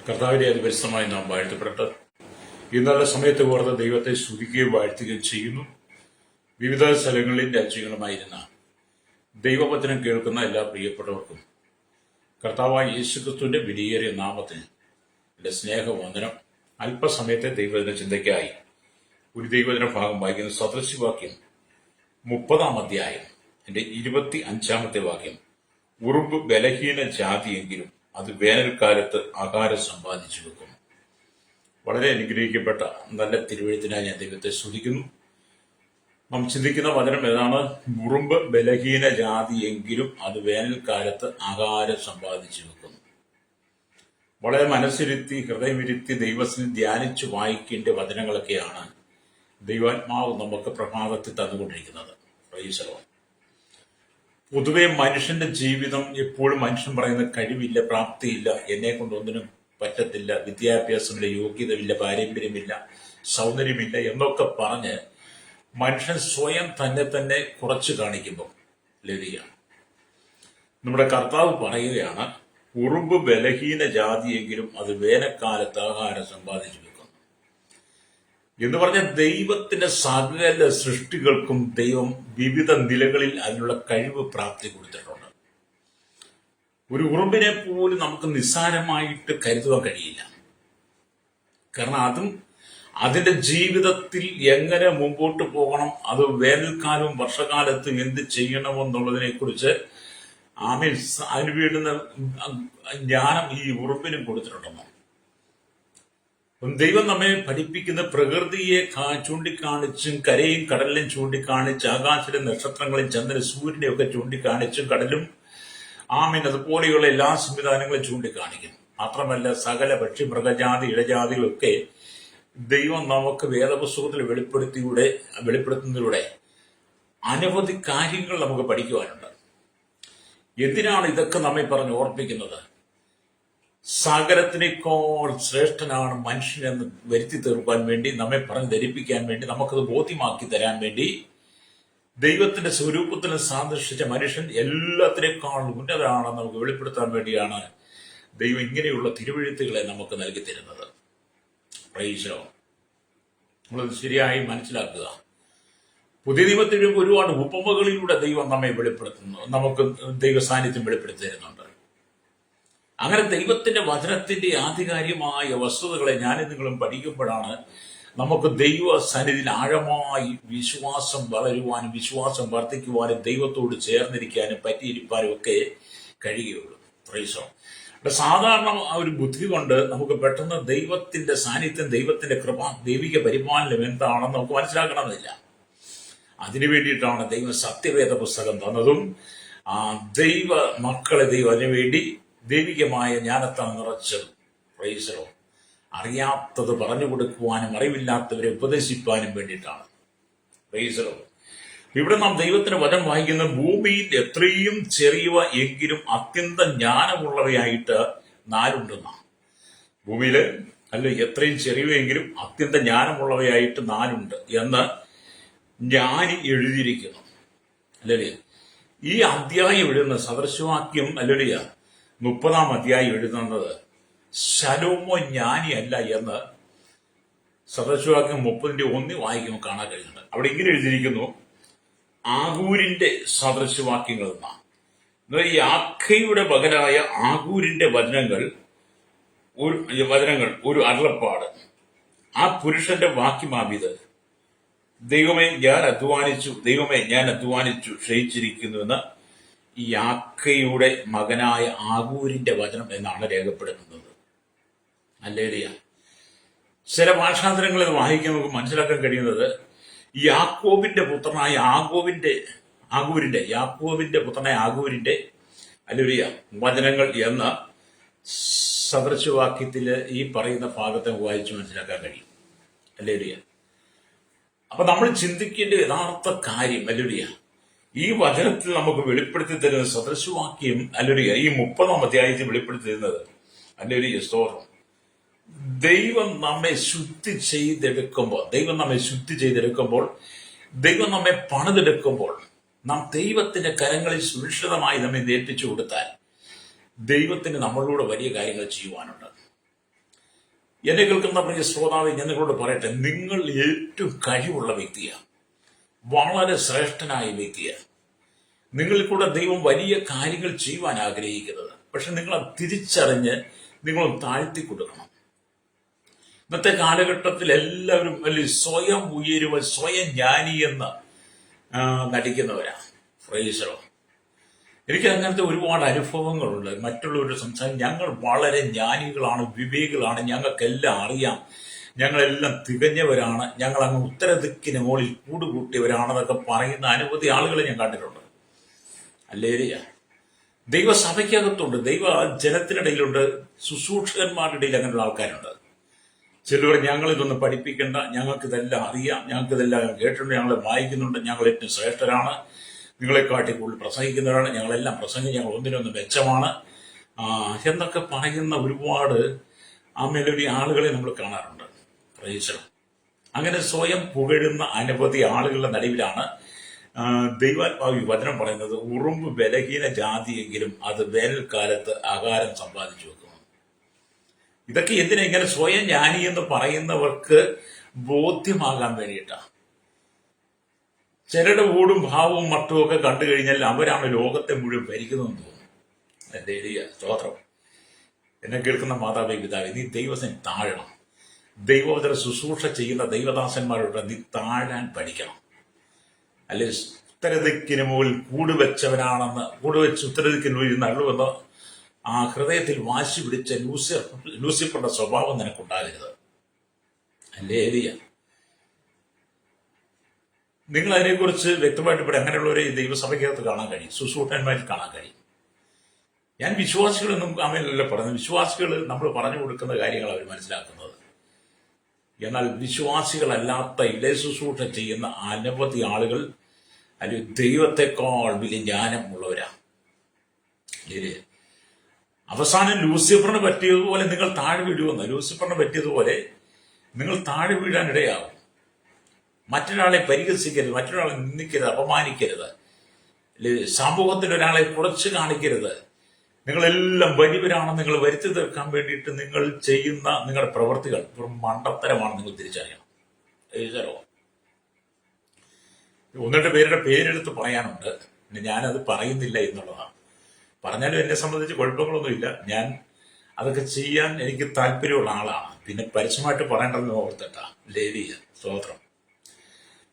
കർത്താവിന്റെ അതിപരിശുദ്ധമായി നാം വാഴ്ത്തപ്പെട്ട് ഇന്നലെ സമയത്ത് ഓർത്ത് ദൈവത്തെ സ്തുതിക്കുകയും വാഴ്ത്തുകയും ചെയ്യുന്നു. വിവിധ സ്ഥലങ്ങളിൽ രാജ്യങ്ങളുമായിരുന്ന ദൈവവചനം കേൾക്കുന്ന എല്ലാ പ്രിയപ്പെട്ടവർക്കും കർത്താവായ യേശുക്രിസ്തുവിന്റെ വിലയേറിയ നാമത്തിന് എന്റെ സ്നേഹവന്ദനം. അല്പസമയത്തെ ദൈവവചന ചിന്തയ്ക്കായി ഒരു ദൈവവചന ഭാഗം വായിക്കുന്ന സദൃശവാക്യം 30-ാം അധ്യായം എന്റെ 25-ാമത്തെ വാക്യം. ഉറുമ്പ് ബലഹീന ജാതിയെങ്കിലും അത് വേനൽക്കാലത്ത് ആഹാരം സമ്പാദിച്ചു വെക്കുന്നു. വളരെ അനുഗ്രഹിക്കപ്പെട്ട നല്ല തിരുവെഴുത്തിനായി ഞാൻ ദൈവത്തെ സ്തുതിക്കുന്നു. നാം ചിന്തിക്കുന്ന വചനം ഏതാണ്? ഉറുമ്പ് ബലഹീന ജാതിയെങ്കിലും അത് വേനൽക്കാലത്ത് ആഹാരം സമ്പാദിച്ചു വെക്കുന്നു. വളരെ മനസ്സിരുത്തി ഹൃദയമിരുത്തി ദൈവത്തിന് ധ്യാനിച്ചു വായിക്കേണ്ട വചനങ്ങളൊക്കെയാണ് ദൈവാത്മാവ് നമുക്ക് പ്രഭാതത്തിൽ തന്നുകൊണ്ടിരിക്കുന്നത്. Price the Lord. പൊതുവെ മനുഷ്യന്റെ ജീവിതം എപ്പോഴും മനുഷ്യൻ പറയുന്ന കഴിവില്ല, പ്രാപ്തിയില്ല, എന്നെ കൊണ്ടൊന്നിനും പറ്റത്തില്ല, വിദ്യാഭ്യാസമില്ല, യോഗ്യതയില്ല, പാരമ്പര്യമില്ല, സൗന്ദര്യമില്ല എന്നൊക്കെ പറഞ്ഞ് മനുഷ്യൻ സ്വയം തന്നെ കുറച്ചു കാണിക്കുമ്പോൾ ലളിയാണ്. നമ്മുടെ കർത്താവ് പറയുകയാണ്, ഉറുമ്പ് ബലഹീന ജാതിയെങ്കിലും അത് വേനൽക്കാലത്ത് ആഹാരം സമ്പാദിച്ചു വെക്കുന്നു എന്ന് പറഞ്ഞ ദൈവത്തിന്റെ സകല സൃഷ്ടികൾക്കും ദൈവം വിവിധ നിലകളിൽ അതിനുള്ള കഴിവ് പ്രാപ്തി കൊടുത്തിട്ടുണ്ട്. ഒരു ഉറുമ്പിനെ പോലും നമുക്ക് നിസ്സാരമായിട്ട് കരുതുവാൻ കഴിയില്ല. കാരണം അതും അതിന്റെ ജീവിതത്തിൽ എങ്ങനെ മുമ്പോട്ട് പോകണം, അത് വേനൽക്കാലവും വർഷകാലത്തും എന്ത് ചെയ്യണമെന്നുള്ളതിനെ കുറിച്ച് അതിന് വീടുന്ന ജ്ഞാനം ഈ ഉറുമ്പിനും കൊടുത്തിട്ടുണ്ടെന്നോ. ദൈവം നമ്മെ പഠിപ്പിക്കുന്ന പ്രകൃതിയെ ചൂണ്ടിക്കാണിച്ചും കരയും കടലിലും ചൂണ്ടിക്കാണിച്ച് ആകാശത്തിലെ നക്ഷത്രങ്ങളെയും ചന്ദ്ര സൂര്യനെയും ഒക്കെ ചൂണ്ടിക്കാണിച്ചും കടലും അതുപോലെയുള്ള എല്ലാ സംവിധാനങ്ങളും ചൂണ്ടിക്കാണിക്കും. മാത്രമല്ല സകല പക്ഷി മൃഗജാതി ഇഴജാതികളൊക്കെ ദൈവം നമുക്ക് വേദപുസ്തകത്തിൽ വെളിപ്പെടുത്തുന്നതിലൂടെ അനവധി കാര്യങ്ങൾ നമുക്ക് പഠിക്കുവാനുണ്ട്. എന്തിനാണ് ഇതൊക്കെ നമ്മെ പറഞ്ഞ് ഓർപ്പിക്കുന്നത്? സകലത്തിനേക്കാൾ ശ്രേഷ്ഠനാണ് മനുഷ്യനെന്ന് വരുത്തി തീർക്കാൻ വേണ്ടി, നമ്മെ പറഞ്ഞ് ധരിപ്പിക്കാൻ വേണ്ടി, നമുക്കത് ബോധ്യമാക്കി തരാൻ വേണ്ടി ദൈവത്തിന്റെ സ്വരൂപത്തിന് സാദൃശ്യച്ച മനുഷ്യൻ എല്ലാത്തിനേക്കാൾ ഉന്നതനാണെന്ന് നമുക്ക് വെളിപ്പെടുത്താൻ വേണ്ടിയാണ് ദൈവം ഇങ്ങനെയുള്ള തിരുവെഴുത്തുകളെ നമുക്ക് നൽകി തരുന്നത്. Price the Lord. നമ്മളത് ശരിയായി മനസ്സിലാക്കുക. പുതിയ നിയമത്തിൽ ഒരുപാട് ഉപമകളിലൂടെ ദൈവം നമ്മെ വെളിപ്പെടുത്തുന്നു, നമുക്ക് ദൈവ സാന്നിധ്യം വെളിപ്പെടുത്തി തരുന്നുണ്ട്. അങ്ങനെ ദൈവത്തിന്റെ വചനത്തിന്റെ ആധികാരികമായ വസ്തുതകളെ ഞാനും നിങ്ങളും പഠിക്കുമ്പോഴാണ് നമുക്ക് ദൈവ സന്നിധിയിൽ ആഴമായി വിശ്വാസം വളരുവാനും വിശ്വാസം വർദ്ധിക്കുവാനും ദൈവത്തോട് ചേർന്നിരിക്കാനും പറ്റിയിരിക്കാനും ഒക്കെ കഴിയുകയുള്ളൂ. Price the Lord. സാധാരണ ആ ഒരു ബുദ്ധി കൊണ്ട് നമുക്ക് പെട്ടെന്ന് ദൈവത്തിന്റെ സാന്നിധ്യം, ദൈവത്തിന്റെ കൃപ, ദൈവിക പരിപാലനം എന്താണെന്ന് നമുക്ക് മനസ്സിലാക്കണമെന്നില്ല. അതിനു വേണ്ടിയിട്ടാണ് ദൈവം സത്യവേദ പുസ്തകം തന്നതും ദൈവ മക്കളെ ദൈവം അതിനുവേണ്ടി ദൈവികമായ ജ്ഞാനത്താണ് നിറച്ചത്. Praise the lord. അറിയാത്തത് പറഞ്ഞു കൊടുക്കുവാനും അറിവില്ലാത്തവരെ ഉപദേശിപ്പാനും വേണ്ടിയിട്ടാണ്. Praise the lord. ഇവിടെ നാം ദൈവത്തിന്റെ വചനം വായിക്കുന്ന ഭൂമിയിൽ എത്രയും ചെറിയവ എങ്കിലും അത്യന്തം ജ്ഞാനമുള്ളവയായിട്ട് നാലുണ്ടെന്നാണ്. ഭൂമിയില് എത്രയും ചെറിയവയെങ്കിലും അത്യന്തം ജ്ഞാനമുള്ളവയായിട്ട് നാലുണ്ട് എന്ന് ജ്ഞാനി എഴുതിയിരിക്കുന്നു. അല്ലേ? ഈ അധ്യായം എഴുതുന്ന സദൃശവാക്യം 30-ാം അധ്യായം എഴുതുന്നത് ശലോമോ ജ്ഞാനിയല്ല എന്ന് സദൃശവാക്യം 30-1 വായിക്കുമ്പോൾ കാണാൻ കഴിയുന്നുണ്ട്. അവിടെ ഇങ്ങനെ എഴുതിയിരിക്കുന്നു, ആഗൂരിന്റെ സദൃശവാക്യങ്ങൾ എന്നാണ്. ഈ ആഖയുടെ മകനായ ആഗൂരിന്റെ വചനങ്ങൾ ഒരു അരുളപ്പാട്. ആ പുരുഷന്റെ വാക്യമാവിത്, ദൈവമേ ഞാൻ അധ്വാനിച്ചു ക്ഷയിച്ചിരിക്കുന്നുവെന്ന് ഈ ആഖയുടെ മകനായ ആഗൂരിന്റെ വചനം എന്നാണ് രേഖപ്പെടുത്തുന്നത്. ഹല്ലേലൂയ. ചില ഭാഷാന്തരങ്ങളിൽ വായിക്കാൻ നമുക്ക് മനസ്സിലാക്കാൻ കഴിയുന്നത് യാക്കോബിന്റെ പുത്രനായ ആഗൂരിന്റെ ഹല്ലേലൂയ വചനങ്ങൾ എന്ന സദൃശവാക്യത്തില് ഈ പറയുന്ന ഭാഗത്തെ വായിച്ച് മനസ്സിലാക്കാൻ കഴിയും. ഹല്ലേലൂയ. അപ്പൊ നമ്മൾ ചിന്തിക്കേണ്ട യഥാർത്ഥ കാര്യം ഹല്ലേലൂയ, ഈ വചനത്തിൽ നമുക്ക് വെളിപ്പെടുത്തി തരുന്ന സദൃശവാക്യം ഈ 30-ാം അധ്യായത്തിൽ വെളിപ്പെടുത്തി തരുന്നത് ഹല്ലേലൂയ സ്തോത്രം. ദൈവം നമ്മെ ശുദ്ധി ചെയ്തെടുക്കുമ്പോൾ, ദൈവം നമ്മെ പണിതെടുക്കുമ്പോൾ, നാം ദൈവത്തിന്റെ കരങ്ങളിൽ സുരക്ഷിതമായി നമ്മെ ഏൽപ്പിച്ചു കൊടുത്താൽ ദൈവത്തിന് നമ്മളോട് വലിയ കാര്യങ്ങൾ ചെയ്യുവാനുണ്ട്. എന്നെ കേൾക്കുന്ന പ്രിയ ശ്രോതാവെ, ഞാൻ നിങ്ങളോട് പറയട്ടെ, നിങ്ങൾ ഏറ്റവും കഴിവുള്ള വ്യക്തിയാണ്, വളരെ ശ്രേഷ്ഠനായ വ്യക്തിയാണ്. നിങ്ങളിൽ കൂടെ ദൈവം വലിയ കാര്യങ്ങൾ ചെയ്യുവാൻ ആഗ്രഹിക്കുന്നത്. പക്ഷെ നിങ്ങൾ അത് തിരിച്ചറിഞ്ഞ് നിങ്ങൾ താഴ്ത്തി കൊടുക്കണം. ഇന്നത്തെ കാലഘട്ടത്തിൽ എല്ലാവരും വലിയ സ്വയം ഉയരുവ, സ്വയം ജ്ഞാനി എന്ന് നടിക്കുന്നവരാണ്. ഫ്രൈസറോ, എനിക്ക് അങ്ങനത്തെ ഒരുപാട് അനുഭവങ്ങളുണ്ട്. മറ്റുള്ളവരുടെ സംസാരം, ഞങ്ങൾ വളരെ ജ്ഞാനികളാണ്, വിവേകികളാണ്, ഞങ്ങൾക്കെല്ലാം അറിയാം, ഞങ്ങളെല്ലാം തികഞ്ഞവരാണ്, ഞങ്ങൾ അങ്ങ് ഉത്തരദിക്കിന് മുകളിൽ കൂടുകൂട്ടിയവരാണെന്നൊക്കെ പറയുന്ന അനവധി ആളുകളെ ഞാൻ കണ്ടിട്ടുണ്ട്. അല്ലേരിയ, ദൈവസഭയ്ക്കകത്തുണ്ട്, ദൈവ ജനത്തിനിടയിലുണ്ട്, ശുശ്രൂഷകന്മാരുടെ ഇടയിൽ അങ്ങനെയുള്ള ആൾക്കാരുണ്ട്. ചിലർ ഞങ്ങളിതൊന്നും പഠിപ്പിക്കേണ്ട, ഞങ്ങൾക്കിതെല്ലാം അറിയാം, ഞങ്ങൾക്കിതെല്ലാം കേട്ടിട്ടുണ്ട്, ഞങ്ങളെ വായിക്കുന്നുണ്ട്, ഞങ്ങൾ ഏറ്റവും ശ്രേഷ്ഠരാണ്, നിങ്ങളെക്കാട്ടി കൂടുതൽ പ്രസംഗിക്കുന്നവരാണ്, ഞങ്ങളെല്ലാം പ്രസംഗം, ഞങ്ങൾ ഒന്നിനൊന്ന് മെച്ചമാണ് എന്നൊക്കെ പറയുന്ന ഒരുപാട് മേലൊരു ആളുകളെ നമ്മൾ കാണാറുണ്ട്. പ്രൈസലോ, അങ്ങനെ സ്വയം പുകഴുന്ന അനവധി ആളുകളുടെ നടുവിലാണ് ദൈവാത്മാവ് വചനം പറയുന്നത്, ഉറുമ്പ് ബലഹീന ജാതിയെങ്കിലും അത് വേനൽക്കാലത്ത് ആഹാരം സമ്പാദിച്ചു വെക്കുന്നു. ഇതൊക്കെ എന്തിനാ? ഇങ്ങനെ സ്വയം ജ്ഞാനി എന്ന് പറയുന്നവർക്ക് ബോധ്യമാകാൻ വേണ്ടിയിട്ടാണ്. ചിലരുടെ ഊടും ഭാവവും മട്ടുമൊക്കെ കണ്ടു കഴിഞ്ഞാൽ അവരാണ് ലോകത്തെ മുഴുവൻ ഭരിക്കുന്നതെന്ന് തോന്നുന്നു. എൻ്റെ എളിയ സ്തോത്രം. എന്നെ കേൾക്കുന്ന മാതാവേ, പിതാവേ, നീ ദൈവത്തിന് താഴണം. ദൈവോദര ശുശ്രൂഷ ചെയ്യുന്ന ദൈവദാസന്മാരോട് നീ താഴാൻ പഠിക്കണം. അല്ലെ, ഉത്തരദിക്കിന് മുകളിൽ കൂടുവെച്ച് ഉത്തരദിക്കിന് മുകളിൽ നള്ളുവെന്ന് ആ ഹൃദയത്തിൽ വാശി പിടിച്ച ലൂസിഫറുടെ സ്വഭാവം നിനക്കുണ്ടാകരുത്. അല്ലേ എലിയ, നിങ്ങൾ അതിനെക്കുറിച്ച് വ്യക്തമായിട്ട് ഇവിടെ അങ്ങനെയുള്ളവരെ ദൈവസഭയ്ക്കകത്ത് കാണാൻ കഴിയും, ശുശ്രൂഷന്മാരിൽ കാണാൻ കഴിയും. ഞാൻ വിശ്വാസികളൊന്നും അമ്മയിലല്ല പറയുന്നത്. വിശ്വാസികൾ നമ്മൾ പറഞ്ഞു കൊടുക്കുന്ന കാര്യങ്ങൾ അവർ മനസ്സിലാക്കുന്നത്. എന്നാൽ വിശ്വാസികളല്ലാത്ത ഇടയ ശുശ്രൂഷ ചെയ്യുന്ന അനവധി ആളുകൾ അല്ലെങ്കിൽ ദൈവത്തെക്കാൾ വലിയ ജ്ഞാനമുള്ളവരാണ്. അവസാനം ലൂസിഫറിന് പറ്റിയതുപോലെ നിങ്ങൾ താഴെ വീഴുമെന്ന്, ലൂസിഫറിന് പറ്റിയതുപോലെ നിങ്ങൾ താഴെ വീഴാൻ ഇടയാകും. മറ്റൊരാളെ പരിഹസിക്കരുത്, മറ്റൊരാളെ നിന്ദിക്കരുത്, അപമാനിക്കരുത്, സമൂഹത്തിൽ ഒരാളെ കുറച്ച് കാണിക്കരുത്. നിങ്ങളെല്ലാം വലിയവരാണെന്ന് നിങ്ങൾ വരുത്തി തീർക്കാൻ വേണ്ടിയിട്ട് നിങ്ങൾ ചെയ്യുന്ന നിങ്ങളുടെ പ്രവൃത്തികൾ വെറും മണ്ടത്തരമാണ്. നിങ്ങൾ തിരിച്ചറിയണം. ഒന്നിട്ട് പേരുടെ പേരെടുത്ത് പറയാനുണ്ട്, ഞാനത് പറയുന്നില്ല എന്നുള്ളതാണ്. പറഞ്ഞാലും എന്നെ സംബന്ധിച്ച് കുഴപ്പങ്ങളൊന്നുമില്ല. ഞാൻ അതൊക്കെ ചെയ്യാൻ എനിക്ക് താല്പര്യമുള്ള ആളാണ്. പിന്നെ പരസ്യമായിട്ട് പറയേണ്ടതെന്ന് ഓർത്തിട്ടാ. ലേവിയ സ്തോത്രം.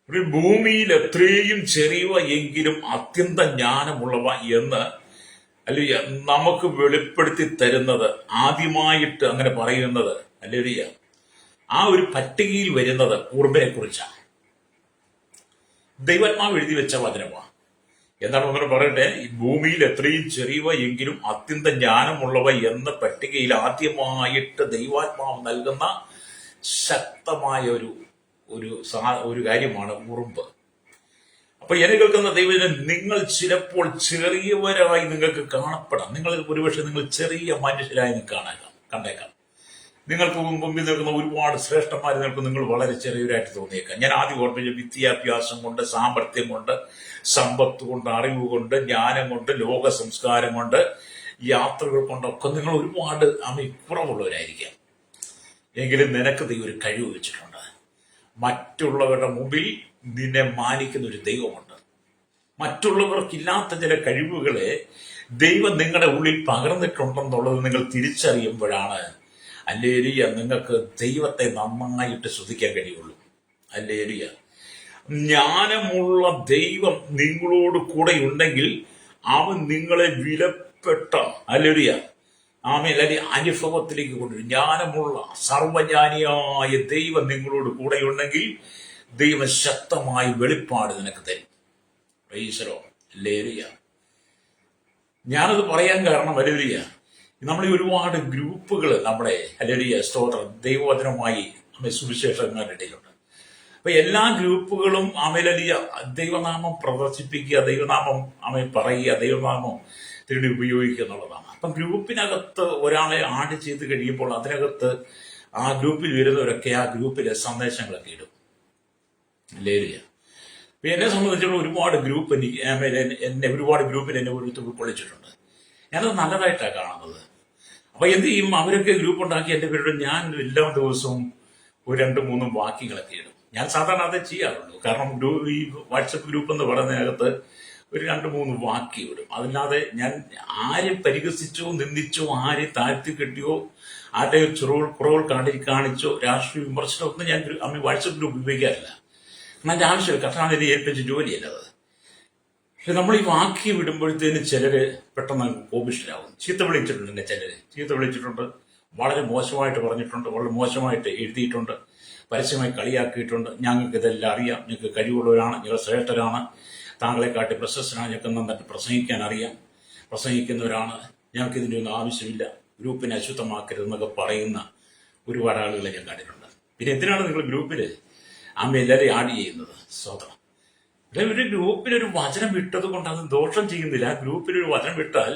ഒരു ഭൂമിയിൽ എത്രയും ചെറിയവ എങ്കിലും അത്യന്ത ജ്ഞാനമുള്ളവ എന്ന് അല്ലെ നമുക്ക് വെളിപ്പെടുത്തി തരുന്നത്, ആദ്യമായിട്ട് അങ്ങനെ പറയുന്നത് അല്ലെ ആ ഒരു പട്ടികയിൽ വരുന്നത് ഉറുമ്പിനെ കുറിച്ചാണ്. ദൈവാത്മാവ് എഴുതി വെച്ച വചനമാണ്. എന്താണ് ഒന്നും പറയട്ടെ, ഈ ഭൂമിയിൽ എത്രയും ചെറിയവ എങ്കിലും അത്യന്ത ജ്ഞാനമുള്ളവ എന്ന പട്ടികയിൽ ആദ്യമായിട്ട് ദൈവാത്മാവ് നൽകുന്ന ശക്തമായ ഒരു കാര്യമാണ് ഉറുമ്പ്. അപ്പൊ എന്നെ കേൾക്കുന്ന ദൈവജനം, നിങ്ങൾ ചിലപ്പോൾ ചെറിയവരായി നിങ്ങൾക്ക് കാണപ്പെടാം. ഒരുപക്ഷെ നിങ്ങൾ ചെറിയ മനുഷ്യരായി കണ്ടേക്കാം. നിങ്ങൾക്ക് മുമ്പിൽ നിൽക്കുന്ന ഒരുപാട് ശ്രേഷ്ഠന്മാർ നിങ്ങൾ വളരെ ചെറിയവരായിട്ട് തോന്നിയേക്കാം. ഞാൻ ആദ്യം ഓർമ്മിച്ച വിദ്യാഭ്യാസം കൊണ്ട്, സാമർഥ്യം കൊണ്ട്, സമ്പത്ത് കൊണ്ട്, അറിവ് കൊണ്ട്, ജ്ഞാനം കൊണ്ട്, ലോക സംസ്കാരം കൊണ്ട്, യാത്രകൾ കൊണ്ടൊക്കെ നിങ്ങൾ ഒരുപാട് കുറവുള്ളവരായിരിക്കാം. എങ്കിലും നിനക്ക് ദൈവം ഒരു കഴിവ് വെച്ചിട്ടുണ്ട്. മറ്റുള്ളവരുടെ മുമ്പിൽ നിന്നെ മാനിക്കുന്ന ഒരു ദൈവമുണ്ട്. മറ്റുള്ളവർക്കില്ലാത്ത ചില കഴിവുകളെ ദൈവം നിങ്ങളുടെ ഉള്ളിൽ പകർന്നിട്ടുണ്ടെന്നുള്ളത് നിങ്ങൾ തിരിച്ചറിയുമ്പോഴാണ് അല്ലേലിയ നിങ്ങൾക്ക് ദൈവത്തെ നന്നായിട്ട് ശ്രദ്ധിക്കാൻ കഴിയുള്ളൂ. അല്ലേലിയ, ജ്ഞാനമുള്ള ദൈവം നിങ്ങളോട് കൂടെ ഉണ്ടെങ്കിൽ അവൻ നിങ്ങളെ വിലപ്പെട്ട അല്ലേലിയ അനുഭവത്തിലേക്ക് കൊണ്ടുവരും. ജ്ഞാനമുള്ള സർവജ്ഞാനിയായ ദൈവം നിങ്ങളോട് കൂടെയുണ്ടെങ്കിൽ ദൈവം ശക്തമായ വെളിപ്പാട് നിനക്ക് തരും. പ്രൈസലോ, ലേലിയ. ഞാനത് പറയാൻ കാരണം അല്ലേലിയ, നമ്മൾ ഈ ഒരുപാട് ഗ്രൂപ്പുകൾ നമ്മുടെ അല്ലേലിയ സ്തോത്രം ദൈവവചനമായി സുവിശേഷങ്ങളുടെ ഇടയിലുണ്ട്. അപ്പൊ എല്ലാ ഗ്രൂപ്പുകളും അമലലിയ ദൈവനാമം പ്രദർശിപ്പിക്കുക, ദൈവനാമം പറയുക, ദൈവനാമം തിരികെ ഉപയോഗിക്കുക എന്നുള്ളതാണ്. അപ്പം ഗ്രൂപ്പിനകത്ത് ഒരാളെ ആഡ് ചെയ്ത് കഴിയുമ്പോൾ അതിനകത്ത് ആ ഗ്രൂപ്പിൽ വരുന്നവരൊക്കെ ആ ഗ്രൂപ്പിലെ സന്ദേശങ്ങളൊക്കെ ഇടും. ലേലിയ. എന്നെ സംബന്ധിച്ചിടത്തോളം ഒരുപാട് ഗ്രൂപ്പ് ഒരുപാട് ഗ്രൂപ്പിൽ എന്നെ ഉൾക്കൊള്ളിച്ചിട്ടുണ്ട്. ഞാനത് നല്ലതായിട്ടാണ് കാണുന്നത്. അപ്പൊ എന്ത് ചെയ്യും, അവരൊക്കെ ഗ്രൂപ്പ് ഉണ്ടാക്കി എന്റെ പേരോട് ഞാൻ എല്ലാ ദിവസവും ഒരു 2-3 വാക്യങ്ങളൊക്കെ ഇടും. ഞാൻ സാധാരണ അതേ ചെയ്യാറുള്ളൂ. കാരണം ഈ വാട്സപ്പ് ഗ്രൂപ്പ് എന്ന് പറയുന്നതിനകത്ത് ഒരു 2-3 വാക്യം ഇടും. അതല്ലാതെ ഞാൻ ആരെ പരിഹസിച്ചോ നിന്ദിച്ചോ ആരെ താഴ്ത്തി കെട്ടിയോ ആരുടെ കുറവുകൾ കാണിച്ചോ രാഷ്ട്രീയ വിമർശനമൊന്നും ഞാൻ വാട്സപ്പ് ഗ്രൂപ്പ് ഉപയോഗിക്കാറില്ല. കാരണം അതിന്റെ ആവശ്യമില്ല. കർത്താവിനെ ഏൽപ്പിച്ച ജോലിയല്ല അത്. പക്ഷെ നമ്മൾ ഈ വാക്യം ഇടുമ്പോഴത്തേന് ചിലര് പെട്ടെന്ന് കോപിഷ്ഠരാകും. ചീത്ത വിളിച്ചിട്ടുണ്ട് എന്നെ ചിലര്. ചീത്ത വിളിച്ചിട്ടുണ്ട്, വളരെ മോശമായിട്ട് പറഞ്ഞിട്ടുണ്ട്, വളരെ മോശമായിട്ട് എഴുതിയിട്ടുണ്ട്, പരസ്യമായി കളിയാക്കിയിട്ടുണ്ട്. ഞങ്ങൾക്ക് ഇതെല്ലാം അറിയാം, ഞങ്ങൾക്ക് കഴിവുള്ളവരാണ്, ഞങ്ങൾ ശ്രേഷ്ഠരാണ്, താങ്കളെ കാട്ടി പ്രശസ്തനാണ്, ഞങ്ങൾക്ക് നന്നായിട്ട് പ്രസംഗിക്കാൻ അറിയാം, പ്രസംഗിക്കുന്നവരാണ്, ഞങ്ങൾക്ക് ഇതിൻ്റെ ഒന്നും ആവശ്യമില്ല, ഗ്രൂപ്പിനെ അശുദ്ധമാക്കരുതെന്നൊക്കെ പറയുന്ന ഒരുപാട് ആളുകളെ ഞാൻ കണ്ടിട്ടുണ്ട്. പിന്നെ എന്തിനാണ് നിങ്ങൾ ഗ്രൂപ്പിൽ എല്ലാവരെയും ആഡ് ചെയ്യുന്നത്? സ്വതം ഒരു ഗ്രൂപ്പിലൊരു വചനം വിട്ടത് കൊണ്ട് അത് ദോഷം ചെയ്യുന്നില്ല. ആ ഗ്രൂപ്പിലൊരു വചനം വിട്ടാൽ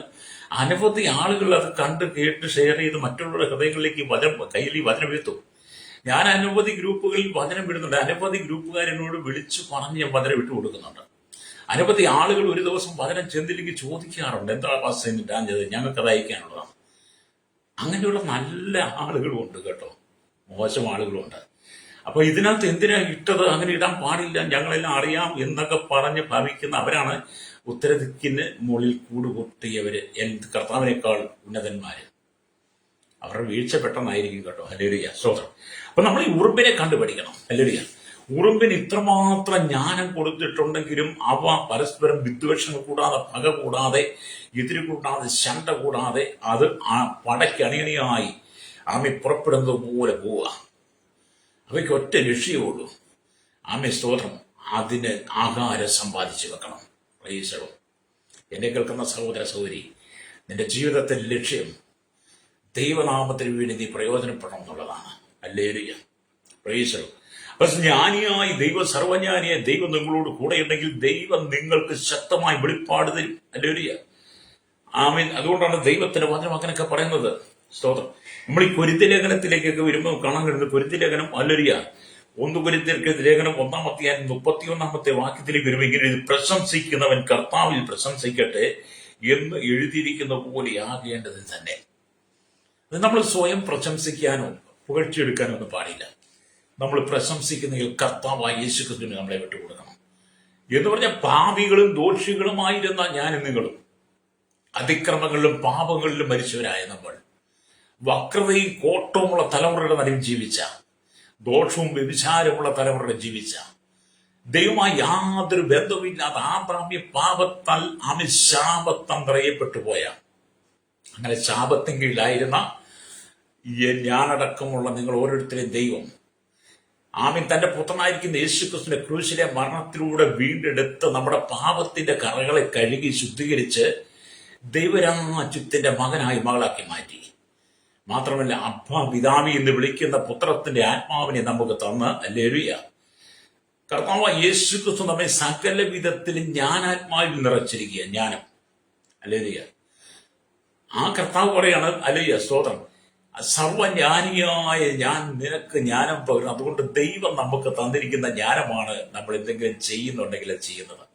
അനവധി ആളുകൾ അത് കണ്ട് കേട്ട് ഷെയർ ചെയ്ത് മറ്റുള്ളവരുടെ ഹൃദയങ്ങളിലേക്ക് കയ്യിൽ ഈ വചനം എത്തും. ഞാൻ അനവധി ഗ്രൂപ്പുകളിൽ വചനം വിടുന്നുണ്ട്. അനവധി ഗ്രൂപ്പുകാരനോട് വിളിച്ചു പറഞ്ഞ് ഞാൻ വചനം വിട്ടു കൊടുക്കുന്നുണ്ട്. അനവധി ആളുകൾ ഒരു ദിവസം വചനം ചെന്നില്ലെങ്കിൽ ചോദിക്കാറുണ്ട്, എന്താ പാസ്റ്റർ ഇടാൻ ചെയ്തത്, ഞങ്ങൾക്ക് അത് അയക്കാനുള്ളതാണ്. അങ്ങനെയുള്ള നല്ല ആളുകളും ഉണ്ട് കേട്ടോ, മോശം ആളുകളും ഉണ്ട്. അപ്പൊ ഇതിനകത്ത് എന്തിനാ ഇട്ടത്, അങ്ങനെ ഇടാൻ പാടില്ല, ഞങ്ങളെല്ലാം അറിയാം എന്നൊക്കെ പറഞ്ഞ് ഭവിക്കുന്ന അവരാണ് ഉത്തരദിക്കിന് മുകളിൽ കൂടുകൂട്ടിയവര്, കർത്താവിനേക്കാൾ ഉന്നതന്മാര്. അവരുടെ വീഴ്ച പെട്ടെന്നായിരിക്കും കേട്ടോ. ഹല്ലേലൂയ, സ്തോത്രം. അപ്പൊ നമ്മൾ ഈ ഉറുമ്പിനെ കണ്ടുപഠിക്കണം. ഹല്ലേലൂയ. ഉറുമ്പിന് ഇത്രമാത്രം ജ്ഞാനം കൊടുത്തിട്ടുണ്ടെങ്കിലും അവ പരസ്പരം വിദ്വേഷങ്ങൾ കൂടാതെ, പക കൂടാതെ, എതിര് കൂടാതെ, ശണ്ട കൂടാതെ അത് ആ പടയ്ക്ക് അണിയണിയായി പുറപ്പെടുന്നത് പോലെ പോവുക. അവയ്ക്ക് ഒറ്റ ലക്ഷ്യമുള്ളൂ, സ്തോത്രം, അതിന് ആഹാരം സമ്പാദിച്ചു വെക്കണം. പ്രൈസലോ. എന്നെ കേൾക്കുന്ന സഹോദര സഹോദരി, നിന്റെ ജീവിതത്തിന്റെ ലക്ഷ്യം ദൈവനാമത്തിന് വേണ്ടി നീ പ്രയോജനപ്പെടണം എന്നുള്ളതാണ്. ഹല്ലേലൂയ, പ്രൈസലോ. അപ്പൊ ജ്ഞാനിയായി സർവജ്ഞാനിയായ ദൈവം നിങ്ങളോട് കൂടെയുണ്ടെങ്കിൽ ദൈവം നിങ്ങൾക്ക് ശക്തമായി വെളിപ്പാട് തരും. ഹല്ലേലൂയ, ആമേൻ. അതുകൊണ്ടാണ് ദൈവത്തിന്റെ വചനം അങ്ങനെയൊക്കെ പറയുന്നത്. സ്തോത്രം. നമ്മൾ ഈ കൊരിന്ത്യ ലേഖനത്തിലേക്കൊക്കെ വരുമ്പോൾ കാണാൻ കഴിയുന്നത്, കൊരിന്ത്യ ലേഖനം, ഹല്ലേലൂയ, 1 കൊരിന്ത്യർ ലേഖനം 1-ാം അധ്യായം 31-ാമത്തെ വാക്യത്തിലേക്ക് വരുമ്പോൾ ഇങ്ങനെ, പ്രശംസിക്കുന്നവൻ കർത്താവിൽ പ്രശംസിക്കട്ടെ എന്ന് എഴുതിയിരിക്കുന്ന പോലെ ആകേണ്ടത് തന്നെ. അത് നമ്മൾ സ്വയം പ്രശംസിക്കാനോ പുകഴ്ചയെടുക്കാനോ ഒന്നും പാടില്ല. നമ്മൾ പ്രശംസിക്കുന്നെങ്കിൽ കർത്താവായ യേശുക്രിസ്തുവിനെ നമ്മളെ വിട്ടുകൊടുക്കണം. എന്ന് പറഞ്ഞാൽ പാപികളും ദോഷികളുമായിരുന്ന ഞാനും നിങ്ങളും, അതിക്രമങ്ങളിലും പാപങ്ങളിലും മരിച്ചവരായ നമ്മൾ, വക്രതയും കോട്ടവുമുള്ള തലമുറയുടെ നടുവിൽ ജീവിച്ച, ദോഷവും വ്യഭിചാരമുള്ള തലമുറയുടെ ജീവിച്ച, ദൈവമായി യാതൊരു ബന്ധവുമില്ലാതെ ആദാമ്യ പാപത്താൽ ശാപത്താൽ നിറയപ്പെട്ടു പോയ, അങ്ങനെ ശാപത്തിൻ കീഴിലായിരുന്ന ഞാനടക്കമുള്ള നിങ്ങൾ ഓരോരുത്തരെയും ദൈവം തന്റെ പുത്രനായിരിക്കുന്ന യേശുക്രിസ്തുവിന്റെ ക്രൂശിലെ മരണത്തിലൂടെ വീണ്ടെടുത്ത് നമ്മുടെ പാപത്തിന്റെ കറകളെ കഴുകി ശുദ്ധീകരിച്ച് ദൈവരാജ്യത്തിന്റെ മകനായി മകളാക്കി മാറ്റി. മാത്രമല്ല, അബ്ബാ പിതാവി എന്ന് വിളിക്കുന്ന പുത്രത്തിന്റെ ആത്മാവിനെ നമുക്ക് തന്ന്, ഹല്ലേലൂയ, കർത്താവായ യേശുക്രിസ്തു നമ്മെ സകല വിധത്തിലും ജ്ഞാനാത്മാവിൽ നിറച്ചിരിക്കുക. ജ്ഞാനം, ഹല്ലേലൂയ. ആ കർത്താവ് പറയാണ്, ഹല്ലേലൂയ, സ്തോത്രം, സർവജ്ഞാനിയായ ഞാൻ നിനക്ക് ജ്ഞാനം പകരും. അതുകൊണ്ട് ദൈവം നമുക്ക് തന്നിരിക്കുന്ന ജ്ഞാനമാണ് നമ്മൾ എന്തെങ്കിലും ചെയ്യുന്നുണ്ടെങ്കിൽ ചെയ്യുന്നത്.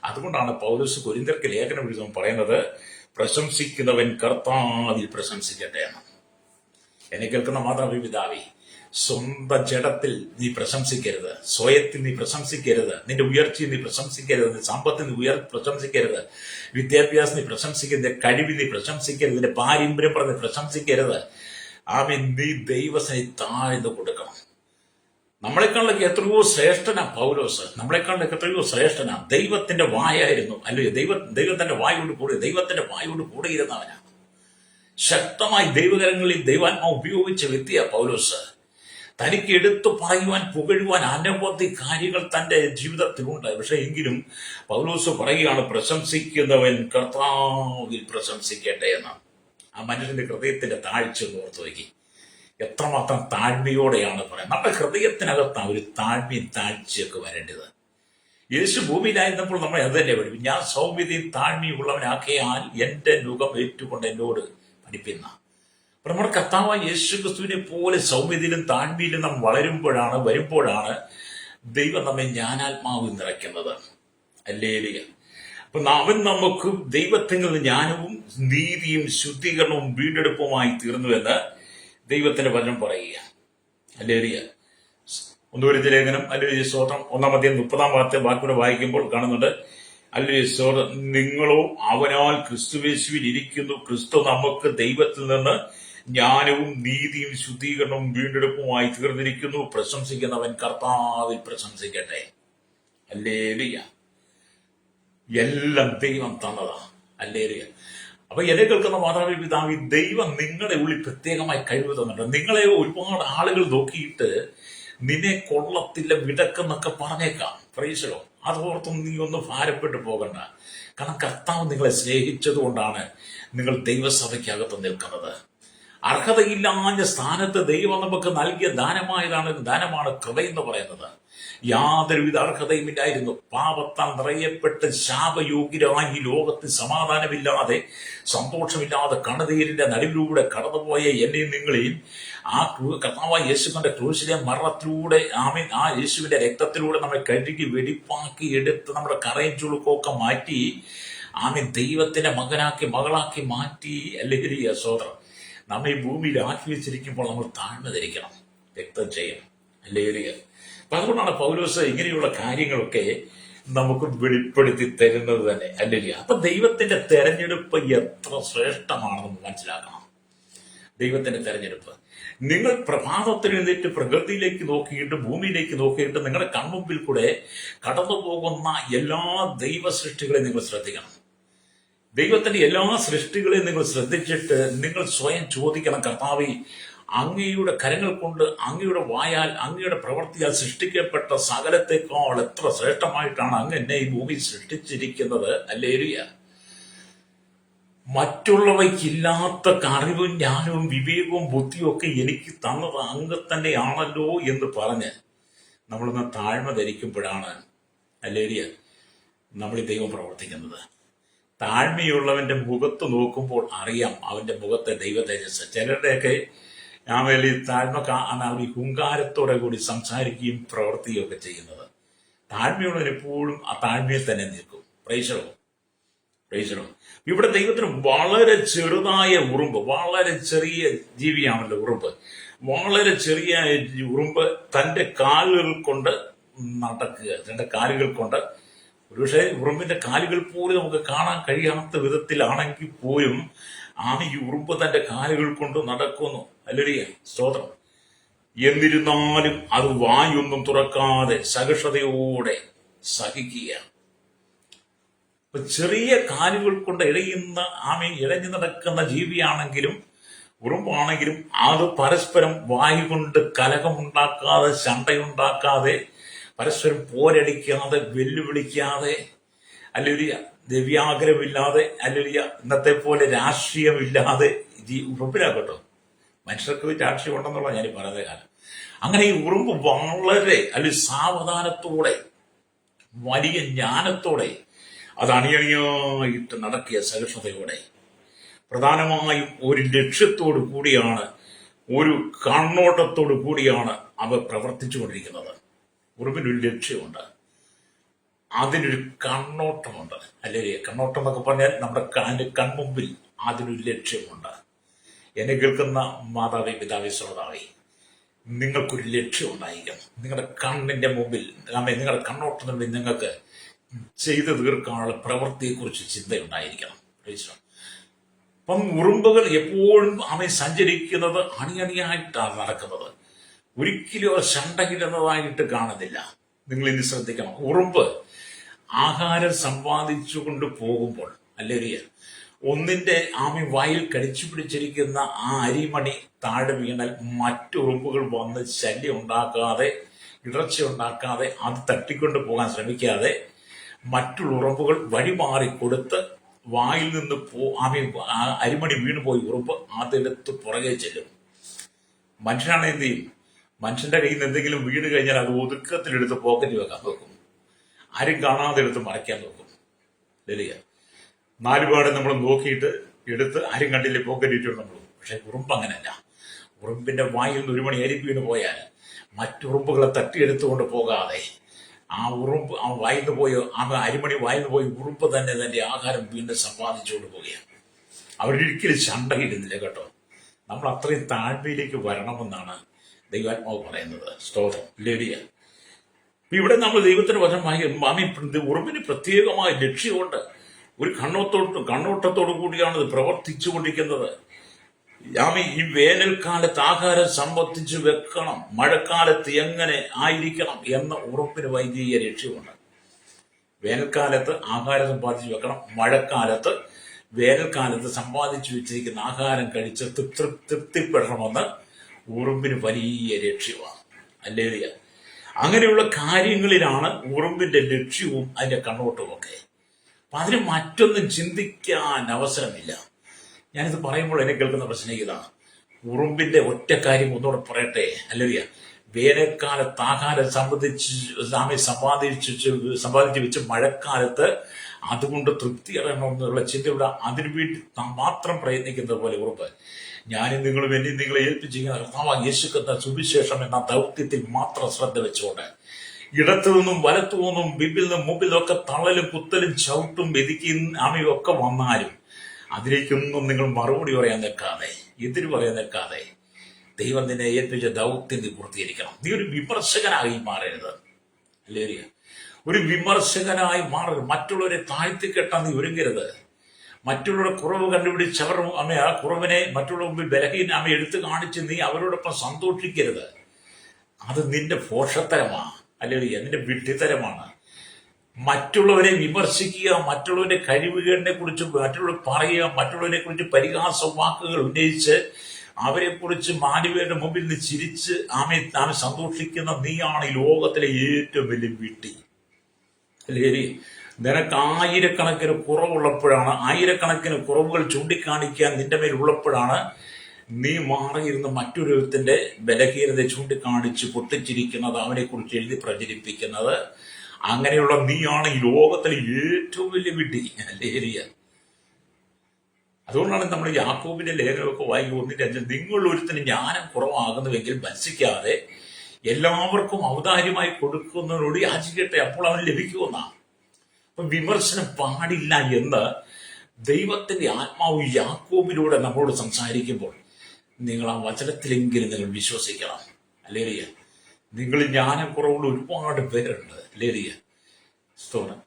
അതുകൊണ്ടാണ് പൗലോസ് കൊരിന്ത്യർക്ക് ലേഖനം എഴുതുമ്പോൾ പറയുന്നത്, പ്രശംസിക്കുന്നവൻ കർത്താവിൽ പ്രശംസിക്കട്ടെ എന്ന്. എന്നെ കേൾക്കുന്ന മാതാപിതാവേ, സ്വന്തം ജഡത്തിൽ നീ പ്രശംസിക്കരുത്, സ്വയത്തിൽ നീ പ്രശംസിക്കരുത്, നിന്റെ ഉയർച്ചയിൽ നീ പ്രശംസിക്കരുത്, നിന്റെ സമ്പത്തിൽ നീ പ്രശംസിക്കരുത്, വിദ്യാഭ്യാസം നീ പ്രശംസിക്കരുത്, കഴിവിൽ നീ പ്രശംസിക്കരുത്, നിന്റെ പാരമ്പര്യം പറഞ്ഞ് പ്രശംസിക്കരുത്. നീ ദൈവസനെ താഴ്ന്നു കൊടുക്കണം. നമ്മളെക്കാളൊക്കെ എത്രയോ ശ്രേഷ്ഠനാ പൗലോസ്, നമ്മളെക്കാളൊക്കെ എത്രയോ ശ്രേഷ്ഠനാ. ദൈവത്തിന്റെ വായായിരുന്നു, അല്ലെങ്കിൽ ദൈവത്തിന്റെ വായോട് കൂടെ, ദൈവത്തിന്റെ വായോട് കൂടെ ഇരുന്നവനാണ്. ശക്തമായി ദൈവകരങ്ങളിൽ ദൈവാത്മാവ് ഉപയോഗിച്ച വ്യക്തിയാ പൗലോസ്. തനിക്ക് എടുത്തു പറയുവാൻ, പുകഴുവാൻ അനവധി കാര്യങ്ങൾ തന്റെ ജീവിതത്തിലുണ്ട്. പക്ഷെ എങ്കിലും പൗലോസ് പറയുകയാണ്, പ്രശംസിക്കുന്നവൻ കർത്താവിൽ പ്രശംസിക്കട്ടെ എന്ന്. ആ മനുഷ്യന്റെ ഹൃദയത്തിന്റെ താഴ്ച ഓർത്തു വയ്ക്കി. എത്രമാത്രം താഴ്മയോടെയാണ് പറയുന്നത്. നമ്മുടെ ഹൃദയത്തിനകത്ത് ഒരു താഴ്മയും താഴ്ചയൊക്കെ വരേണ്ടത്. യേശു ഭൂമിയിലായിരുന്നപ്പോൾ നമ്മൾ അത് തന്നെ പഠിക്കും, ഞാൻ സൗമ്യതയും താഴ്മയും ഉള്ളവനാക്കിയാൽ എന്റെ നുകം ഏറ്റുകൊണ്ട് എന്നോട് പഠിപ്പിക്കുന്ന. അപ്പൊ നമ്മുടെ കർത്താവായ യേശു ക്രിസ്തുവിനെ പോലെ സൗമ്യതയിലും താഴ്മയിലും നാം വരുമ്പോഴാണ് ദൈവം നമ്മെ ജ്ഞാനാത്മാവ് നിറയ്ക്കുന്നത്. ഹല്ലേലൂയ. അപ്പൊ അവൻ നമുക്ക് ദൈവത്തിൽ നിന്ന് ജ്ഞാനവും നീതിയും ശുദ്ധീകരണവും വീണ്ടെടുപ്പുമായി തീർന്നു എന്ന് ദൈവത്തിന്റെ വചനം പറയുക. ഹല്ലേലൂയ. ഒന്നുവരുത്തി ലേഖനം അല്ലെങ്കിൽ സ്തോത്രം 1:30 വാക്കൂടെ വായിക്കുമ്പോൾ കാണുന്നുണ്ട്, അല്ലെങ്കിൽ സ്തോത്രം, നിങ്ങളോ അവനാൽ ക്രിസ്തുവേശുവിൽ ഇരിക്കുന്നു, ക്രിസ്തു നമുക്ക് ദൈവത്തിൽ നിന്ന് ജ്ഞാനവും നീതിയും ശുദ്ധീകരണവും വീണ്ടെടുപ്പുമായി തീർന്നിരിക്കുന്നു, പ്രശംസിക്കുന്നവൻ കർത്താവിൽ പ്രശംസിക്കട്ടെ. ഹല്ലേലൂയ. എല്ലാം ദൈവം തന്നതാ. ഹല്ലേലൂയ. അപ്പൊ എന്നെ കേൾക്കുന്ന മാതാവി പിതാവി, ദൈവം നിങ്ങളുടെ ഉള്ളിൽ പ്രത്യേകമായി കഴിവ് തന്നിട്ടുണ്ട്. നിങ്ങളെ ഒരുപാട് ആളുകൾ നോക്കിയിട്ട് നിന്നെ കൊള്ളത്തില്ല, വിടക്കെന്നൊക്കെ പറഞ്ഞേക്കാം. പ്രൈസലോ, അതോർത്തും നീ ഒന്ന് ഭാരപ്പെട്ടു പോകണ്ട. കാരണം കർത്താവ് നിങ്ങളെ സ്നേഹിച്ചത് കൊണ്ടാണ് നിങ്ങൾ ദൈവസഭയ്ക്കകത്ത് നിൽക്കുന്നത്. അർഹതയില്ലാഞ്ഞ സ്ഥാനത്ത് ദൈവം നമുക്ക് നൽകിയ ദാനമാണ് കൃപ എന്ന് പറയുന്നത്. യാതൊരുവിധ അർഹതയുമില്ലായിരുന്നു. പാപത്താൽ നിറയപ്പെട്ട് ശാപയോഗ്യരായി ഈ ലോകത്ത് സമാധാനമില്ലാതെ സന്തോഷമില്ലാതെ കണ്ണുനീരിന്റെ നടുവിലൂടെ കടന്നുപോയ എന്നെയും നിങ്ങളെയും ആ കർത്താവായ യേശുവിന്റെ ക്രൂശിലെ മരണത്തിലൂടെ ആ യേശുവിന്റെ രക്തത്തിലൂടെ നമ്മെ കഴുകി വെടിപ്പാക്കി എടുത്ത് നമ്മുടെ കറയും ചുളുക്കമൊക്കെ മാറ്റി ദൈവത്തിന്റെ മകളാക്കി മാറ്റി. അല്ലെങ്കിൽ സഹോദരൻ, നമ്മെ ഈ ഭൂമിയിൽ ആക്കി വെച്ചിരിക്കുമ്പോൾ നമ്മൾ താഴ്ന്നു ധരിക്കണം, രക്തം ചെയ്യണം. അല്ലെങ്കിൽ അപ്പൊ അതുകൊണ്ടാണ് പൗലോസ് ഇങ്ങനെയുള്ള കാര്യങ്ങളൊക്കെ നമുക്ക് വെളിപ്പെടുത്തി തരുന്നത് തന്നെ. അല്ലെങ്കിൽ അപ്പൊ ദൈവത്തിന്റെ തെരഞ്ഞെടുപ്പ് എത്ര ശ്രേഷ്ഠമാണെന്ന് മനസ്സിലാക്കണം. ദൈവത്തിന്റെ തെരഞ്ഞെടുപ്പ്, നിങ്ങൾ പ്രഭാതത്തിൽ എഴുന്നേറ്റ് പ്രകൃതിയിലേക്ക് നോക്കിയിട്ട് ഭൂമിയിലേക്ക് നോക്കിയിട്ട് നിങ്ങളുടെ കൺമുമ്പിൽ കൂടെ കടന്നു പോകുന്ന എല്ലാ ദൈവ സൃഷ്ടികളെയും നിങ്ങൾ ശ്രദ്ധിക്കണം. ദൈവത്തിന്റെ എല്ലാ സൃഷ്ടികളെയും നിങ്ങൾ ശ്രദ്ധിച്ചിട്ട് നിങ്ങൾ സ്വയം ചോദിക്കണം, കർത്താവേ, അങ്ങയുടെ കരങ്ങൾ കൊണ്ട്, അങ്ങയുടെ വായാൽ, അങ്ങയുടെ പ്രവൃത്തിയാൽ സൃഷ്ടിക്കപ്പെട്ട സകലത്തെക്കാൾ എത്ര ശ്രേഷ്ഠമായിട്ടാണ് അങ്ങ് എന്നെ ഈ ഭൂമി സൃഷ്ടിച്ചിരിക്കുന്നത്. ഹല്ലേലൂയ. മറ്റുള്ളവയ്ക്കില്ലാത്ത അറിവും ജ്ഞാനവും വിവേകവും ബുദ്ധിയും ഒക്കെ എനിക്ക് തന്നത് അങ്ങ് തന്നെയാണല്ലോ എന്ന് പറഞ്ഞ് നമ്മളൊന്ന് താഴ്മ ധരിക്കുമ്പോഴാണ്, ഹല്ലേലൂയ, നമ്മൾ ഈ ദൈവം പ്രവർത്തിക്കുന്നത്. താഴ്മയുള്ളവന്റെ മുഖത്ത് നോക്കുമ്പോൾ അറിയാം അവന്റെ മുഖത്തെ ദൈവ തേജസ്. ചിലരുടെയൊക്കെ ഈ താഴ്മ കാണാൻ ഈ ഹുങ്കാരത്തോടെ കൂടി സംസാരിക്കുകയും പ്രവർത്തിക്കുകയും ഒക്കെ ചെയ്യുന്നത്. താഴ്മയുള്ളവൻ എപ്പോഴും ആ താഴ്മയിൽ തന്നെ നിൽക്കും. പ്രൈസലോ. ഇവിടെ ദൈവത്തിന് വളരെ ചെറുതായ ഉറുമ്പ്, വളരെ ചെറിയ ജീവിയാണല്ലോ ഉറുമ്പ്, വളരെ ചെറിയ ഉറുമ്പ് തന്റെ കാലുകൾ കൊണ്ട് നടക്കുക. തന്റെ കാലുകൾ കൊണ്ട്, ഒരുപക്ഷെ ഉറുമ്പിന്റെ കാലുകൾ പോലും നമുക്ക് കാണാൻ കഴിയാത്ത വിധത്തിലാണെങ്കിൽ പോലും ഈ ഉറുമ്പ് തന്റെ കാലുകൾ കൊണ്ട് നടക്കുന്നു. ഹല്ലേലൂയ, സ്തോത്രം. എന്നിരുന്നാലും അത് വായൊന്നും തുറക്കാതെ സഹിഷ്ണുതയോടെ സഹിക്കുക. ചെറിയ കാലുകൾ കൊണ്ട് ഇഴഞ്ഞു നടക്കുന്ന ജീവിയാണെങ്കിലും ഉറുമ്പാണെങ്കിലും അത് പരസ്പരം വായു കൊണ്ട് കലഹമുണ്ടാക്കാതെ, ശണ്ടയുണ്ടാക്കാതെ, പരസ്പരം പോരടിക്കാതെ, വെല്ലുവിളിക്കാതെ, അല്ലെങ്കിൽ ദിവ്യാഗ്രഹമില്ലാതെ, അല്ലെങ്കിൽ ഇന്നത്തെ പോലെ രാഷ്ട്രീയമില്ലാതെ ഉറുമ്പിലാക്കട്ടോ. മനുഷ്യർക്ക് രാഷ്ട്രീയം ഉണ്ടെന്നുള്ള ഞാൻ പറയുന്ന കാലം. അങ്ങനെ ഈ ഉറുമ്പ് വളരെ സാവധാനത്തോടെ, വലിയ ജ്ഞാനത്തോടെ, അത് അണിയണിയായിട്ട് നടക്കിയ സഹിഷ്ണുതയോടെ, പ്രധാനമായും ഒരു ലക്ഷ്യത്തോടു കൂടിയാണ്, ഒരു കണ്ണോട്ടത്തോടു കൂടിയാണ് അവ പ്രവർത്തിച്ചുകൊണ്ടിരിക്കുന്നത്. ഉറുമ്പിനൊരു ലക്ഷ്യമുണ്ട്, അതിനൊരു കണ്ണോട്ടമുണ്ട്. അല്ലെങ്കിൽ കണ്ണോട്ടം എന്നൊക്കെ പറഞ്ഞാൽ നമ്മുടെ കൺമുമ്പിൽ അതിനൊരു ലക്ഷ്യമുണ്ട്. എന്നെ കേൾക്കുന്ന മാതാവേ, പിതാവേ, ശ്രോതാവേ, നിങ്ങൾക്കൊരു ലക്ഷ്യം ഉണ്ടായിരിക്കണം. നിങ്ങളുടെ കണ്ണിന്റെ മുമ്പിൽ, നിങ്ങളുടെ കണ്ണോട്ടത്തിനുള്ളിൽ നിങ്ങൾക്ക് ചെയ്തു തീർക്കാനുള്ള പ്രവൃത്തിയെക്കുറിച്ച് ചിന്തയുണ്ടായിരിക്കണം. അപ്പം ഉറുമ്പുകൾ എപ്പോഴും സഞ്ചരിക്കുന്നത് അണിയണിയായിട്ടാണ് നടക്കുന്നത്. ഒരിക്കലും അവർ ശണ്ടകിടുന്നതായിട്ട് കാണുന്നില്ല. നിങ്ങൾ ഇനി ശ്രദ്ധിക്കണം. ഉറുമ്പ് ആഹാരം സമ്പാദിച്ചുകൊണ്ട് പോകുമ്പോൾ, അല്ലെങ്കിൽ ഒന്നിന്റെ വായിൽ കടിച്ചു പിടിച്ചിരിക്കുന്ന ആ അരിമണി താഴെ വീണാൽ മറ്റുറുമ്പുകൾ വന്ന് ശല്യം ഉണ്ടാക്കാതെ, ഇടർച്ച ഉണ്ടാക്കാതെ, അത് തട്ടിക്കൊണ്ട് പോകാൻ ശ്രമിക്കാതെ മറ്റുള്ള ഉറുമ്പുകൾ വഴിമാറിക്കൊടുത്ത് വായിൽ നിന്ന് അരിമണി വീണുപോയി ഉറുമ്പ് അതെടുത്ത് പുറകെ ചെല്ലും. മനുഷ്യനാണ് എന്ത് ചെയ്യും? മനുഷ്യന്റെ കയ്യിൽ നിന്ന് എന്തെങ്കിലും വീണ് കഴിഞ്ഞാൽ അത് ഒതുക്കത്തിലെടുത്ത് പോക്കറ്റ് വെക്കാൻ നോക്കും. ആരും കാണാതെ എടുത്ത് മറയ്ക്കാൻ നോക്കും. ലലിയ നാലുപാട് നമ്മൾ നോക്കിയിട്ട് എടുത്ത് ആരും കണ്ടില്ലേ പോക്കറ്റ് ഇട്ടുണ്ട് നമ്മൾ. പക്ഷെ ഉറുമ്പ് അങ്ങനെയല്ല. ഉറുമ്പിന്റെ വായിൽ നിന്ന് ഒരു മണി അരി വീണ് പോയാൽ മറ്റുറുമ്പുകളെ തട്ടിയെടുത്തുകൊണ്ട് പോകാതെ ആ ഉറുമ്പ് ആ വായിന്ന് പോയി ആ അരിമണി വായിന്ന് പോയി ഉറുമ്പ് തന്നെ തന്റെ ആഹാരം വീണ്ടും സമ്പാദിച്ചുകൊണ്ട് പോവുകയാണ്. അവരൊരിക്കലും ശണ്ടയിടുന്നില്ല കേട്ടോ. നമ്മൾ അത്രയും താഴ്മയിലേക്ക് വരണമെന്നാണ് ദൈവാത്മാവ് പറയുന്നത്. സ്തോത്രം. ലേഡിയ ഇവിടെ നമ്മൾ ദൈവത്തിന് വചനമായി ഉറുമ്പിന് പ്രത്യേകമായ ലക്ഷ്യമുണ്ട്. ഒരു കണ്ണോട്ടത്തോടു കൂടിയാണ് ഇത് പ്രവർത്തിച്ചു കൊണ്ടിരിക്കുന്നത്. ഈ വേനൽക്കാലത്ത് ആഹാരം സംബന്ധിച്ച് വെക്കണം, മഴക്കാലത്ത് എങ്ങനെ ആയിരിക്കണം എന്ന ഉറപ്പിന് വൈദ്യ ലക്ഷ്യമുണ്ട്. വേനൽക്കാലത്ത് ആഹാരം സമ്പാദിച്ചു വെക്കണം, മഴക്കാലത്ത് വേനൽക്കാലത്ത് സമ്പാദിച്ചു വെച്ചിരിക്കുന്ന ആഹാരം കഴിച്ച് തൃപ്തിപ്പെടണമെന്ന് ഉറുമ്പിന് വലിയ ലക്ഷ്യമാണ്. അല്ലേലിയ. അങ്ങനെയുള്ള കാര്യങ്ങളിലാണ് ഉറുമ്പിന്റെ ലക്ഷ്യവും അതിന്റെ കണ്ണോട്ടവും ഒക്കെ. അപ്പൊ അതിന് മറ്റൊന്നും ചിന്തിക്കാൻ അവസരമില്ല. ഞാനിത് പറയുമ്പോൾ എന്നെ കേൾക്കുന്ന പ്രശ്നം ഇതാണ്. ഉറുമ്പിന്റെ ഒറ്റ കാര്യം ഒന്നുകൂടെ പറയട്ടെ. അല്ലേലിയ. വേനൽക്കാലത്ത് ആഹാരം സമ്പാദിച്ചു വെച്ച് മഴക്കാലത്ത് അതുകൊണ്ട് തൃപ്തിയടണമെന്നുള്ള ചിന്തയുടെ അതിനുവേണ്ടി മാത്രം പ്രയത്നിക്കുന്നത് പോലെ ഉറപ്പ് ഞാനും നിങ്ങളും എന്നെ നിങ്ങളെ ഏൽപ്പിച്ചിരിക്കുന്ന കർത്താവായ യേശുക്രിസ്തുവിന്റെ സുവിശേഷം എന്ന ദൗത്യത്തിൽ മാത്രം ശ്രദ്ധ വെച്ചുകൊണ്ട് ഇടത്തു നിന്നും വലത്തു നിന്നും ബിബിൽ നിന്നും മുമ്പിൽ ഒക്കെ തള്ളലും കുത്തലും ചവിട്ടും വെതിക്കും ആമയും ഒക്കെ വന്നാലും അതിലേക്കൊന്നും നിങ്ങൾ മറുപടി പറയാൻ നിൽക്കാതെ, എതിര് പറയാൻ നിൽക്കാതെ ദൈവം നിന്നെ ഏൽപ്പിച്ച ദൗത്യം നീ പൂർത്തീകരിക്കണം. നീ ഒരു വിമർശകനായി മാറരുത്. അല്ലേ? ഒരു വിമർശകനായി മാറരുത്. മറ്റുള്ളവരെ താഴ്ത്തിക്കെട്ടാൻ നീ ഒരുങ്ങരുത്. മറ്റുള്ളവരുടെ കുറവ് കണ്ടുപിടിച്ച് ആ കുറവിനെ മറ്റുള്ള മുമ്പിൽ ബലഹീന എടുത്തു കാണിച്ച് നീ അവരോടൊപ്പം സന്തോഷിക്കരുത്. അത് നിന്റെ പോഷത്തരമാണ്. അല്ലെങ്കിൽ നിന്റെ വിഡ്ഢിത്തരമാണ്. മറ്റുള്ളവരെ വിമർശിക്കുക, മറ്റുള്ളവരുടെ കഴിവുകളിനെ കുറിച്ച് മറ്റുള്ളവർ പറയുക, മറ്റുള്ളവരെ കുറിച്ച് പരിഹാസ വാക്കുകൾ ഉന്നയിച്ച് അവരെ കുറിച്ച് മാനവരുടെ മുമ്പിൽ നിന്ന് ചിരിച്ച് ആമെ സന്തോഷിക്കുന്ന നീയാണ് ഈ ലോകത്തിലെ ഏറ്റവും വലിയ വിഡ്ഢി. അല്ലേ? നിനക്ക് ആയിരക്കണക്കിന് കുറവുള്ളപ്പോഴാണ്, ആയിരക്കണക്കിന് കുറവുകൾ ചൂണ്ടിക്കാണിക്കാൻ നിന്റെ മേൽ ഉള്ളപ്പോഴാണ് നീ മാറിയിരുന്ന് മറ്റൊരുത്തിന്റെ ബലഹീനത ചൂണ്ടിക്കാണിച്ച് പൊട്ടിച്ചിരിക്കുന്നത്, അവനെ കുറിച്ച് എഴുതി പ്രചരിപ്പിക്കുന്നത്. അങ്ങനെയുള്ള നീയാണ് ഈ ലോകത്തിലെ ഏറ്റവും വലിയ വിഡ്ഢി. അല്ലേ? അതുകൊണ്ടാണ് നമ്മൾ യാക്കോബിന്റെ ലേഖനമൊക്കെ വായിക്കും 1:5 നിങ്ങൾ ഒരുത്തിന് ജ്ഞാനം കുറവാകുന്നുവെങ്കിൽ ഭത്സിക്കാതെ എല്ലാവർക്കും ഔദാര്യമായി കൊടുക്കുന്നതിനോട് യാചിക്കട്ടെ, അപ്പോൾ അവന് ലഭിക്കുമെന്നാണ്. അപ്പൊ വിമർശനം പാടില്ല എന്ന് ദൈവത്തിന്റെ ആത്മാവ് യാക്കോബിലൂടെ നമ്മളോട് സംസാരിക്കുമ്പോൾ നിങ്ങൾ ആ വചനത്തിലെങ്കിലും നിങ്ങൾ വിശ്വസിക്കണം. അല്ലേ? നിങ്ങൾ ജ്ഞാനം കുറവുള്ള ഒരുപാട് പേരുണ്ട്. അല്ലേ?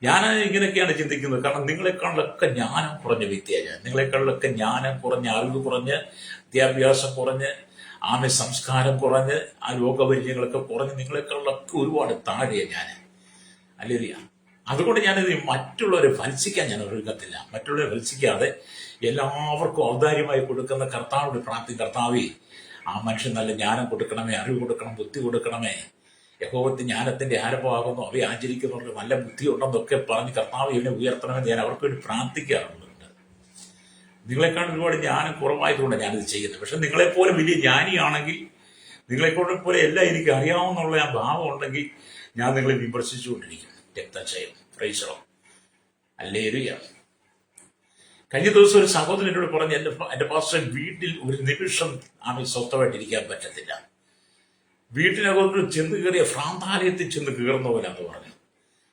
ഞാൻ ഇങ്ങനെയൊക്കെയാണ് ചിന്തിക്കുന്നത്. കാരണം നിങ്ങളെക്കാളിലൊക്കെ ജ്ഞാനം കുറഞ്ഞ വ്യക്തിയാണ് ഞാൻ. നിങ്ങളെക്കാളിലൊക്കെ ജ്ഞാനം കുറഞ്ഞ്, അറിവ് കുറഞ്ഞ്, വിദ്യാഭ്യാസം കുറഞ്ഞ്, സംസ്കാരം കുറഞ്ഞ്, ആ ലോകപരിചയങ്ങളൊക്കെ കുറഞ്ഞ് നിങ്ങളെക്കാളിലൊക്കെ ഒരുപാട് താഴെയാണ് ഞാൻ. അല്ലേ? അതുകൊണ്ട് ഞാനിത് മറ്റുള്ളവരെ ഫലിക്കാൻ ഞാൻ ഒരുക്കത്തില്ല. മറ്റുള്ളവരെ ഫലിക്കാതെ എല്ലാവർക്കും ഔദാര്യമായി കൊടുക്കുന്ന കർത്താവോട് കർത്താവേ ആ മനുഷ്യൻ നല്ല ജ്ഞാനം കൊടുക്കണമേ, അറിവ് കൊടുക്കണം, ബുദ്ധി കൊടുക്കണമേ. യഹോവത്തിന് ജ്ഞാനത്തിന്റെ ആരംഭമാകുന്നു, അവയെ ആചരിക്കുന്നവർക്ക് നല്ല ബുദ്ധി ഉണ്ടെന്നൊക്കെ പറഞ്ഞ് കർത്താവ് ഇവനെ ഉയർത്തണമെന്ന് ഞാൻ അവർക്ക് വേണ്ടി പ്രാർത്ഥിക്കാറുണ്ട്. നിങ്ങളെക്കാൾ ഒരുപാട് ജ്ഞാനം കുറവായതുകൊണ്ട് ഞാനിത് ചെയ്യുന്നത്. പക്ഷെ നിങ്ങളെപ്പോലെ വലിയ ജ്ഞാനിയാണെങ്കിൽ, നിങ്ങളെപ്പോലെ എല്ലാം എനിക്ക് അറിയാവുന്നുള്ള ആ ഭാവം ഉണ്ടെങ്കിൽ ഞാൻ നിങ്ങളെ വിമർശിച്ചുകൊണ്ടിരിക്കും. രക്തക്ഷയം. പ്രൈസറോ. അല്ലേലൂയ. കഴിഞ്ഞ ദിവസം ഒരു സഹോദരൻ എന്നോട് പറഞ്ഞ് എന്റെ പാസ്റ്റർ വീട്ടിൽ ഒരു നിമിഷം സ്വസ്ഥമായിട്ടിരിക്കാൻ പറ്റത്തില്ല. വീട്ടിനകത്ത് ചെന്ന് കയറിയ ഭ്രാന്താലയത്തിൽ ചെന്ന് കയറുന്ന പോലാന്ന് പറഞ്ഞു.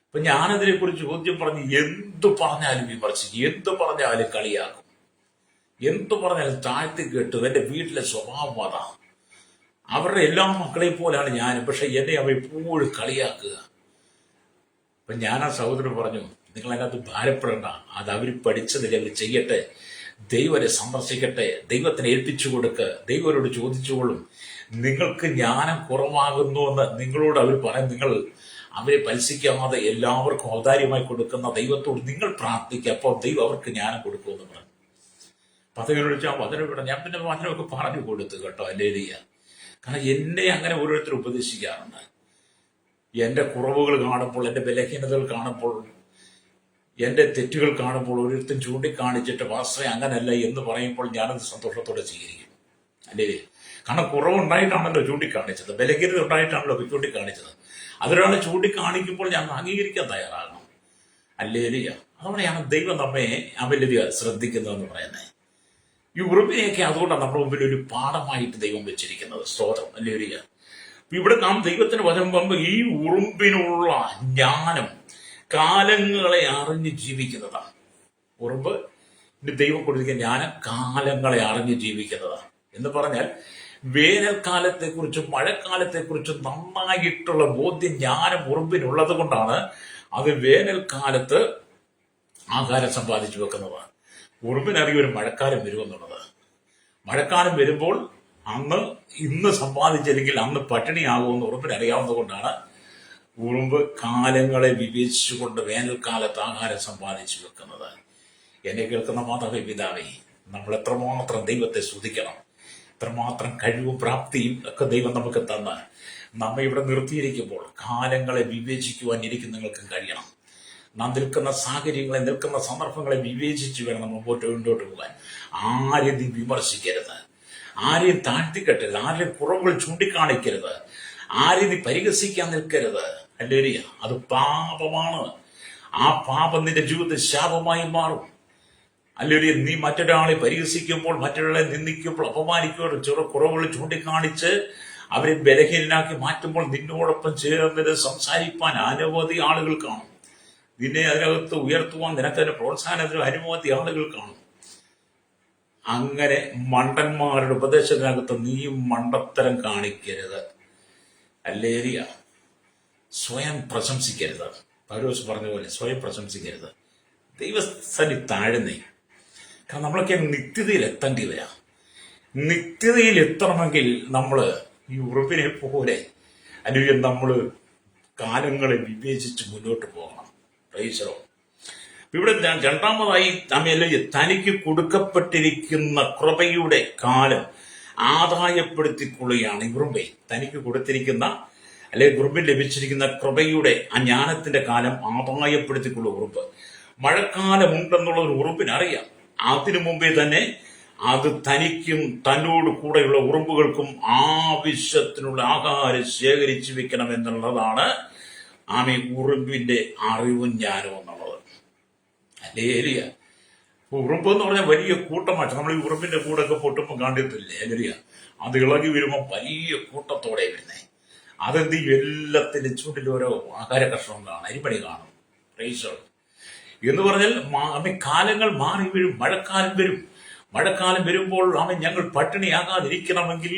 അപ്പൊ ഞാനതിനെ കുറിച്ച് ചോദ്യം പറഞ്ഞ് എന്തു പറഞ്ഞാലും വിമർശിക്കും, എന്തു പറഞ്ഞാലും കളിയാക്കും, എന്തു പറഞ്ഞാലും താഴ്ത്തി കേട്ടു. എന്റെ വീട്ടിലെ സ്വഭാവം അതാണ്. അവരുടെ എല്ലാ മക്കളെയും പോലാണ് ഞാനും. പക്ഷെ എന്നെ അവ എപ്പോഴും കളിയാക്കുക. അപ്പൊ ഞാൻ ആ സഹോദരൻ പറഞ്ഞു, നിങ്ങൾ അതിനകത്ത് ഭാരപ്പെടേണ്ട. അത് അവർ പഠിച്ചതിൽ അവർ ചെയ്യട്ടെ, ദൈവരെ സന്ദർശിക്കട്ടെ, ദൈവത്തിന് ഏൽപ്പിച്ചു കൊടുക്കുക, ദൈവരോട് ചോദിച്ചോളും. നിങ്ങൾക്ക് ജ്ഞാനം കുറവാകുന്നുവെന്ന് നിങ്ങളോട് അവർ പറയും. നിങ്ങൾ അവരെ പലിശിക്കാതെ എല്ലാവർക്കും ഔദാര്യമായി കൊടുക്കുന്ന ദൈവത്തോട് നിങ്ങൾ പ്രാർത്ഥിക്കുക, അപ്പോൾ ദൈവം അവർക്ക് ജ്ഞാനം കൊടുക്കുമെന്ന് പറഞ്ഞു. പദവിയോട് ചോദിച്ചാൽ വചനം ഞാൻ പിന്നെ വചനമൊക്കെ പറഞ്ഞു കൊടുത്തു കേട്ടോ. അല്ലേ? കാരണം എന്നെ അങ്ങനെ ഓരോരുത്തർ ഉപദേശിക്കാറുണ്ട്. എന്റെ കുറവുകൾ കാണുമ്പോൾ, എന്റെ ബലഹീനതകൾ കാണുമ്പോൾ, എന്റെ തെറ്റുകൾ കാണുമ്പോൾ ഓരോരുത്തരും ചൂണ്ടിക്കാണിച്ചിട്ട് വാസ്തവ അങ്ങനല്ല എന്ന് പറയുമ്പോൾ ഞാനത് സന്തോഷത്തോടെ സ്വീകരിക്കും. അല്ലേ? കാരണം കുറവുണ്ടായിട്ടാണല്ലോ ചൂണ്ടിക്കാണിച്ചത്, ബലഹീനത ഉണ്ടായിട്ടാണല്ലോ ചൂണ്ടിക്കാണിച്ചത്. അതൊരാൾ ചൂണ്ടിക്കാണിക്കുമ്പോൾ ഞാൻ അംഗീകരിക്കാൻ തയ്യാറാകണം. അല്ലേ? അതോടെയാണ് ദൈവം നമ്മെ അവലവ്യ ശ്രദ്ധിക്കുന്നതെന്ന് പറയുന്നത്. ഈ ഉറുമ്പിനെയൊക്കെ അതുകൊണ്ടാണ് നമ്മുടെ മുമ്പിൽ ഒരു പാഠമായിട്ട് ദൈവം വെച്ചിരിക്കുന്നത്. സ്തോത്രം. അല്ലേ? ഇവിടെ നാം ദൈവത്തിന് വചനം പറയുമ്പോൾ ഈ ഉറുമ്പിനുള്ള ജ്ഞാനം കാലങ്ങളെ അറിഞ്ഞ് ജീവിക്കുന്നതാണ്. ഉറുമ്പ് ദൈവം കൊടുത്തിരിക്കുന്ന ജ്ഞാനം കാലങ്ങളെ അറിഞ്ഞ് ജീവിക്കുന്നതാണ് എന്ന് പറഞ്ഞാൽ വേനൽക്കാലത്തെക്കുറിച്ചും മഴക്കാലത്തെക്കുറിച്ചും നന്നായിട്ടുള്ള ബോധ്യം ജ്ഞാനം ഉറുമ്പിനുള്ളത് കൊണ്ടാണ് അത് വേനൽക്കാലത്ത് ആഹാരം സമ്പാദിച്ചു വെക്കുന്നത്. ഉറുമ്പിനറിയ ഒരു മഴക്കാലം വരുമെന്നുള്ളത്. മഴക്കാലം വരുമ്പോൾ ഇന്ന് സമ്പാദിച്ചില്ലെങ്കിൽ അന്ന് പട്ടിണിയാകുമെന്ന് ഉറുമ്പിനറിയാവുന്നത് കൊണ്ടാണ് ഉറുമ്പ് കാലങ്ങളെ വിവേചിച്ചുകൊണ്ട് വേനൽക്കാലത്ത് ആഹാരം സമ്പാദിച്ചു വെക്കുന്നത്. എന്നെ കേൾക്കുന്ന മാതാവേ, പിതാവേ, നമ്മൾ എത്രമാത്രം ദൈവത്തെ സ്തുതിക്കണം. എത്രമാത്രം കഴിവും പ്രാപ്തിയും ഒക്കെ ദൈവം നമുക്ക് തന്ന് നമ്മെ ഇവിടെ നിർത്തിയിരിക്കുമ്പോൾ കാലങ്ങളെ വിവേചിക്കുവാൻ എനിക്ക് നിങ്ങൾക്കും കഴിയണം. നാം നിൽക്കുന്ന സാഹചര്യങ്ങളെ, നിൽക്കുന്ന സന്ദർഭങ്ങളെ വിവേചിച്ച് വേണം മുമ്പോട്ട് പോകാൻ. ആരെയും നീ വിമർശിക്കരുത്, ആരെയും താഴ്ത്തിക്കെട്ടരുത്, ആരെയും കുറവുകൾ ചൂണ്ടിക്കാണിക്കരുത്, ആരെയും നീ പരിഹസിക്കാൻ നിൽക്കരുത്. ഹല്ലേലൂയ. അത് പാപമാണ്. ആ പാപം നിന്റെ ജീവിതത്തിൽ ശാപമായി മാറും. ഹല്ലേലൂയ. നീ മറ്റൊരാളെ പരിഹസിക്കുമ്പോൾ, മറ്റൊരാളെ നിന്ദിക്കുമ്പോൾ, അപമാനിക്കുമ്പോൾ, കുറവുകൾ ചൂണ്ടിക്കാണിച്ച് അവരെ ബലഹീനനാക്കി മാറ്റുമ്പോൾ നിന്നോടൊപ്പം ചേർന്നിട്ട് സംസാരിപ്പാൻ അനവധി ആളുകൾ കാണും. നിന്നെ അതിനകത്ത് ഉയർത്തുവാൻ നിനക്കതിന് പ്രോത്സാഹനത്തിന് അനവധി ആളുകൾ കാണും. അങ്ങനെ മണ്ടന്മാരുടെ ഉപദേശത്തിനകത്ത് നീയും മണ്ടത്തരം കാണിക്കരുത്. ഹല്ലേലൂയ. സ്വയം പ്രശംസിക്കരുത്. പൗലോസ് പറഞ്ഞ പോലെ സ്വയം പ്രശംസിക്കരുത്. ദൈവസ്ഥനി താഴ്ന്നേ. കാരണം നമ്മളൊക്കെ നിത്യതയിൽ എത്തേണ്ടി വരാം. നിത്യതയിൽ എത്തണമെങ്കിൽ നമ്മൾ ഈ ഉറുമ്പിനെ പോലെ അല്ലെങ്കിൽ നമ്മൾ കാലങ്ങളെ വിവേചിച്ച് മുന്നോട്ട് പോകണം. പ്രൈസറോ. ഇവിടെ രണ്ടാമതായി തനിക്ക് കൊടുക്കപ്പെട്ടിരിക്കുന്ന കൃപയുടെ കാലം ആദായപ്പെടുത്തിക്കൊള്ളുകയാണ് ഈ ഉറുമ്പെ. തനിക്ക് കൊടുത്തിരിക്കുന്ന അല്ലെങ്കിൽ ഉറുമ്പിന് ലഭിച്ചിരിക്കുന്ന കൃപയുടെ ആ ജ്ഞാനത്തിന്റെ കാലം ആദായപ്പെടുത്തിക്കൊള്ളുക ഉറുമ്പ്. മഴക്കാലമുണ്ടെന്നുള്ള ഒരു ഉറുമ്പിനറിയാം. അതിനു മുമ്പേ തന്നെ അത് തനിക്കും തന്നോട് കൂടെയുള്ള ഉറുമ്പുകൾക്കും ആവശ്യത്തിനുള്ള ആഹാരം ശേഖരിച്ചു വെക്കണം എന്നുള്ളതാണ് ഉറുമ്പിന്റെ അറിവും ജ്ഞാനവും എന്നുള്ളത്. ഹല്ലേലൂയ. ഉറുമ്പ് എന്ന് പറഞ്ഞാൽ വലിയ കൂട്ടമായിട്ട് നമ്മൾ ഈ ഉറുമ്പിന്റെ കൂടൊക്കെ പൊട്ടുമ്പോൾ കണ്ടിട്ടില്ലേ? ഹല്ലേലൂയ. അത് ഇളകി വരുമ്പോൾ വലിയ കൂട്ടത്തോടെ വരുന്നേ. അതെന്ത് ചെയ്യും? എല്ലാത്തിന്റെ ചൂണ്ടിൽ ഓരോ ആഹാര കഷ്ണം കാണും, അരിപ്പണി കാണും. പ്രൈസ് എന്ന് പറഞ്ഞാൽ കാലങ്ങൾ മാറി വീഴും. മഴക്കാലം വരും. മഴക്കാലം വരുമ്പോൾ ഞങ്ങൾ പട്ടിണിയാകാതിരിക്കണമെങ്കിൽ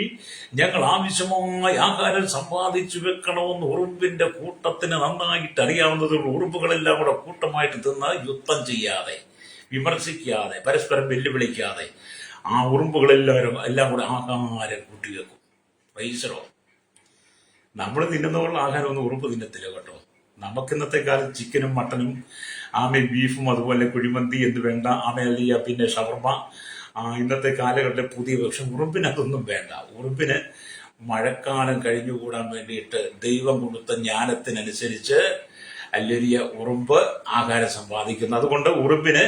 ഞങ്ങൾ ആവശ്യമായ ആഹാരം സമ്പാദിച്ചു വെക്കണമെന്ന് ഉറുമ്പിന്റെ കൂട്ടത്തിന് നന്നായിട്ട് അറിയാവുന്നത്. ഉറുമ്പുകളെല്ലാം കൂടെ കൂട്ടമായിട്ട് തിന്ന് യുദ്ധം ചെയ്യാതെ, വിമർശിക്കാതെ, പരസ്പരം വെല്ലുവിളിക്കാതെ ആ എല്ലാം കൂടെ ആഹാരം കൂട്ടിവെക്കും. പ്രൈസറോ. നമ്മൾ തിന്നുന്നവരുടെ ആഹാരമൊന്നും ഉറുമ്പ് തിന്നത്തില്ല കേട്ടോ. നമുക്കിന്നത്തെ കാലത്ത് ചിക്കനും മട്ടനും ബീഫും അതുപോലെ കുഴിമന്തി എന്ന് വേണ്ട അല്ലെങ്കിൽ പിന്നെ ഷവർമ ഇന്നത്തെ കാലഘട്ടത്തിലെ പുതിയ. പക്ഷെ ഉറുമ്പിന് അതൊന്നും വേണ്ട. ഉറുമ്പിന് മഴക്കാലം കഴിഞ്ഞുകൂടാൻ വേണ്ടിയിട്ട് ദൈവം കൊടുത്ത ജ്ഞാനത്തിനനുസരിച്ച് അല്ലെലിയ ഉറുമ്പ് ആഹാരം സമ്പാദിക്കുന്നു. അതുകൊണ്ട് ഉറുമ്പിന്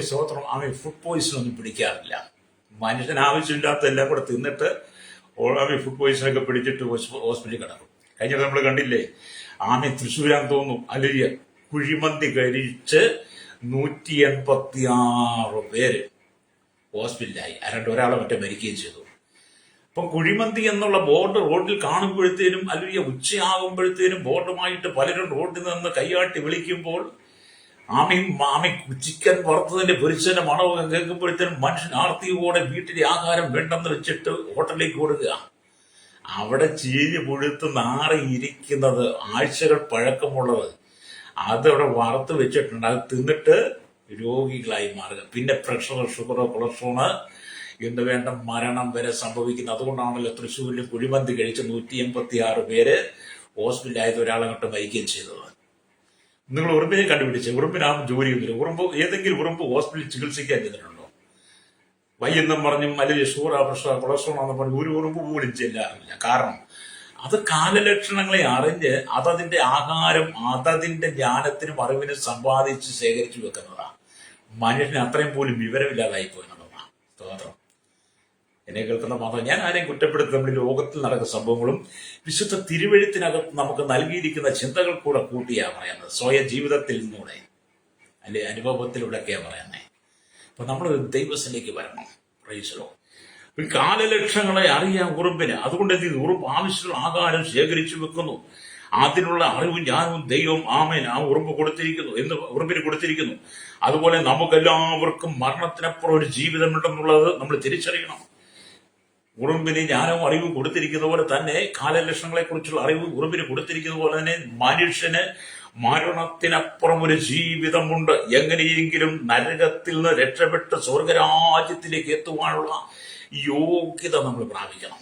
സ്വത്രം ഫുഡ് പോയിസൺ ഒന്നും പിടിക്കാറില്ല. മനുഷ്യന് ആവശ്യമില്ലാത്ത എല്ലാം കൂടെ തിന്നിട്ട് ഫുഡ് പോയിസണൊക്കെ പിടിച്ചിട്ട് ഹോസ്പിറ്റലിൽ കിടക്കും. കഴിഞ്ഞ നമ്മൾ കണ്ടില്ലേ? തൃശ്ശൂരാന്ന് തോന്നുന്നു അല്ലെലിയ കുഴിമന്തി കഴിച്ച് 186 പേര് ഹോസ്പിറ്റലായി. ഒരാളെ മറ്റേ മരിക്കുകയും ചെയ്തു. അപ്പം കുഴിമന്തി എന്നുള്ള ബോർഡ് റോഡിൽ കാണുമ്പോഴത്തേനും അല്ലെങ്കിൽ ഉച്ചയാകുമ്പോഴത്തേനും ബോർഡുമായിട്ട് പലരും റോഡിൽ നിന്ന് കൈയാട്ടി വിളിക്കുമ്പോൾ ചിക്കൻ വറുത്തതിന്റെ പൊരിച്ചതിന്റെ മണമൊക്കെ കേൾക്കുമ്പോഴത്തേനും മനുഷ്യൻ ആർത്തിയോടെ വീട്ടിലെ ആഹാരം വേണ്ടെന്ന് വെച്ചിട്ട് ഹോട്ടലിലേക്ക് കൊടുക്കുക. അവിടെ ചീഞ്ഞ് പുഴുത്ത് നാറിയിരിക്കുന്നത് ആഴ്ചകൾ പഴക്കമുള്ളത് അതവിടെ വറുത്ത് വെച്ചിട്ടുണ്ട്. അത് തിന്നിട്ട് രോഗികളായി മാറുക. പിന്നെ പ്രഷർ, ഷുഗർ, കൊളസ്ട്രോള് എന്ന് വേണ്ട മരണം വരെ സംഭവിക്കുന്നത്. അതുകൊണ്ടാണല്ലോ തൃശ്ശൂരിൽ കുഴിമന്തി കഴിച്ച് 186 പേര് ഹോസ്പിറ്റലായത് ഒരാളങ്ങോട്ട് മരിക്കുകയും ചെയ്തത്. നിങ്ങൾ ഉറുമ്പിനെ കണ്ടുപിടിച്ച് ഉറുമ്പിനാകും ജോലിയൊന്നുമില്ല. ഏതെങ്കിലും ഉറുമ്പ് ഹോസ്പിറ്റലിൽ ചികിത്സിക്കാൻ ചെന്നിട്ടുണ്ടോ? വയ്യെന്നും പറഞ്ഞും അല്ലെങ്കിൽ ഷുഗർ, പ്രഷർ, കൊളസ്ട്രോൾ ആണെന്ന് പറഞ്ഞ് ഒരു ഉറുമ്പ് പോലും ചെല്ലാറില്ല. കാരണം അത് കാലലക്ഷണങ്ങളെ അറിഞ്ഞ് അതതിന്റെ ആഹാരം അതതിന്റെ ജ്ഞാനത്തിനും അറിവിനും സമ്പാദിച്ച് ശേഖരിച്ചു വെക്കുന്നതാണ്. മനുഷ്യന് അത്രയും പോലും വിവരമില്ലാതായി പോയെന്നുള്ളതാണ്. സ്തോത്രം. എന്നെ കേൾക്കുന്ന മാത്രം ഞാൻ ആരെയും കുറ്റപ്പെടുത്തി. നമ്മൾ ലോകത്തിൽ നടക്കുന്ന സംഭവങ്ങളും വിശുദ്ധ തിരുവെഴുത്തിനകത്ത് നമുക്ക് നൽകിയിരിക്കുന്ന ചിന്തകൾ കൂടെ കൂട്ടിയാ പറയുന്നത്. സ്വയം ജീവിതത്തിൽ നിന്നൂടെ അല്ലെ അനുഭവത്തിലൂടെയൊക്കെയാ പറയുന്നത്. അപ്പൊ നമ്മൾ ദൈവത്തിലേക്ക് വരണം. Price the Lord. ഈ കാലലക്ഷങ്ങളെ അറിയാൻ ഉറുമ്പിന്. അതുകൊണ്ട് എന്ത് ചെയ്തു? ഉറുമ്പ് ആവശ്യമുള്ള ആഹാരം ശേഖരിച്ചു വെക്കുന്നു. അതിനുള്ള അറിവും ഞാനും ദൈവം ആമേൻ ആ ഉറുമ്പ് കൊടുത്തിരിക്കുന്നു എന്ന് ഉറുമ്പിന് കൊടുത്തിരിക്കുന്നു. അതുപോലെ നമുക്കെല്ലാവർക്കും മരണത്തിനപ്പുറം ഒരു ജീവിതമുണ്ടെന്നുള്ളത് നമ്മൾ തിരിച്ചറിയണം. ഉറുമ്പിന് ജ്ഞാനവും അറിവും കൊടുത്തിരിക്കുന്ന പോലെ തന്നെ കാലലക്ഷണങ്ങളെ കുറിച്ചുള്ള അറിവ് ഉറുമ്പിന് കൊടുത്തിരിക്കുന്ന പോലെ തന്നെ മനുഷ്യന് മരണത്തിനപ്പുറം ഒരു ജീവിതമുണ്ട്. എങ്ങനെയെങ്കിലും നരകത്തിൽ നിന്ന് രക്ഷപ്പെട്ട് സ്വർഗരാജ്യത്തിലേക്ക് എത്തുവാനുള്ള യോഗ്യത നമ്മൾ പ്രാപിക്കണം.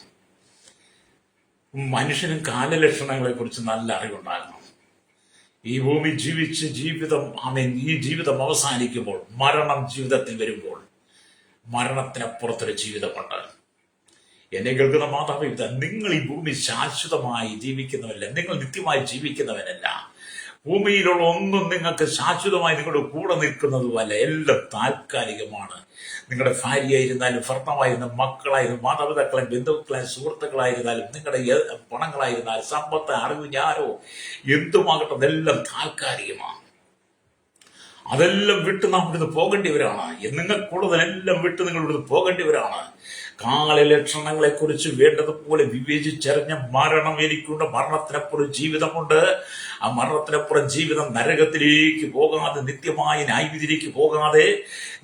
മനുഷ്യനും കാലലക്ഷണങ്ങളെ കുറിച്ച് നല്ല അറിവുണ്ടാകണം. ഈ ഭൂമി ജീവിച്ച് ഈ ജീവിതം അവസാനിക്കുമ്പോൾ, മരണം ജീവിതത്തിൽ വരുമ്പോൾ, മരണത്തിനപ്പുറത്തൊരു ജീവിതമുണ്ട്. എന്നെ കേൾക്കുന്ന മാതാപിതാ, നിങ്ങൾ ഈ ഭൂമി ശാശ്വതമായി ജീവിക്കുന്നവരല്ല, നിങ്ങൾ നിത്യമായി ജീവിക്കുന്നവരല്ല. ഭൂമിയിലുള്ള ഒന്നും നിങ്ങൾക്ക് ശാശ്വതമായി നിങ്ങളുടെ കൂടെ നിൽക്കുന്നതുമല്ല. എല്ലാം താൽക്കാലികമാണ്. നിങ്ങളുടെ ഭാര്യയായിരുന്നാലും, ഭർത്താവായിരുന്നാലും, മക്കളായിരുന്നാലും, മാതാപിതാക്കളായും, ബന്ധുക്കളായും, സുഹൃത്തുക്കളായിരുന്നാലും, നിങ്ങളുടെ പണങ്ങളായിരുന്നാലും, സമ്പത്ത്, അറിവ്, ജ്ഞാനോ എന്തുമാകട്ടെ, അതെല്ലാം താൽക്കാലികമാണ്. അതെല്ലാം വിട്ട് നാം ഇവിടുന്ന് പോകേണ്ടിവരാണ്. നിങ്ങൾക്കുള്ളതെല്ലാം വിട്ട് നിങ്ങൾ ഇവിടുന്ന് പോകേണ്ടിവരാണ്. കാലലക്ഷണങ്ങളെ കുറിച്ച് വേണ്ടതുപോലെ വിവേചിച്ചറിഞ്ഞ മരണം എനിക്കുണ്ട്, മരണത്തിനപ്പുറം ജീവിതമുണ്ട്. ആ മരണത്തിനപ്പുറം ജീവിതം നരകത്തിലേക്ക് പോകാതെ, നിത്യമായ ന്യായവിധിയിലേക്ക് പോകാതെ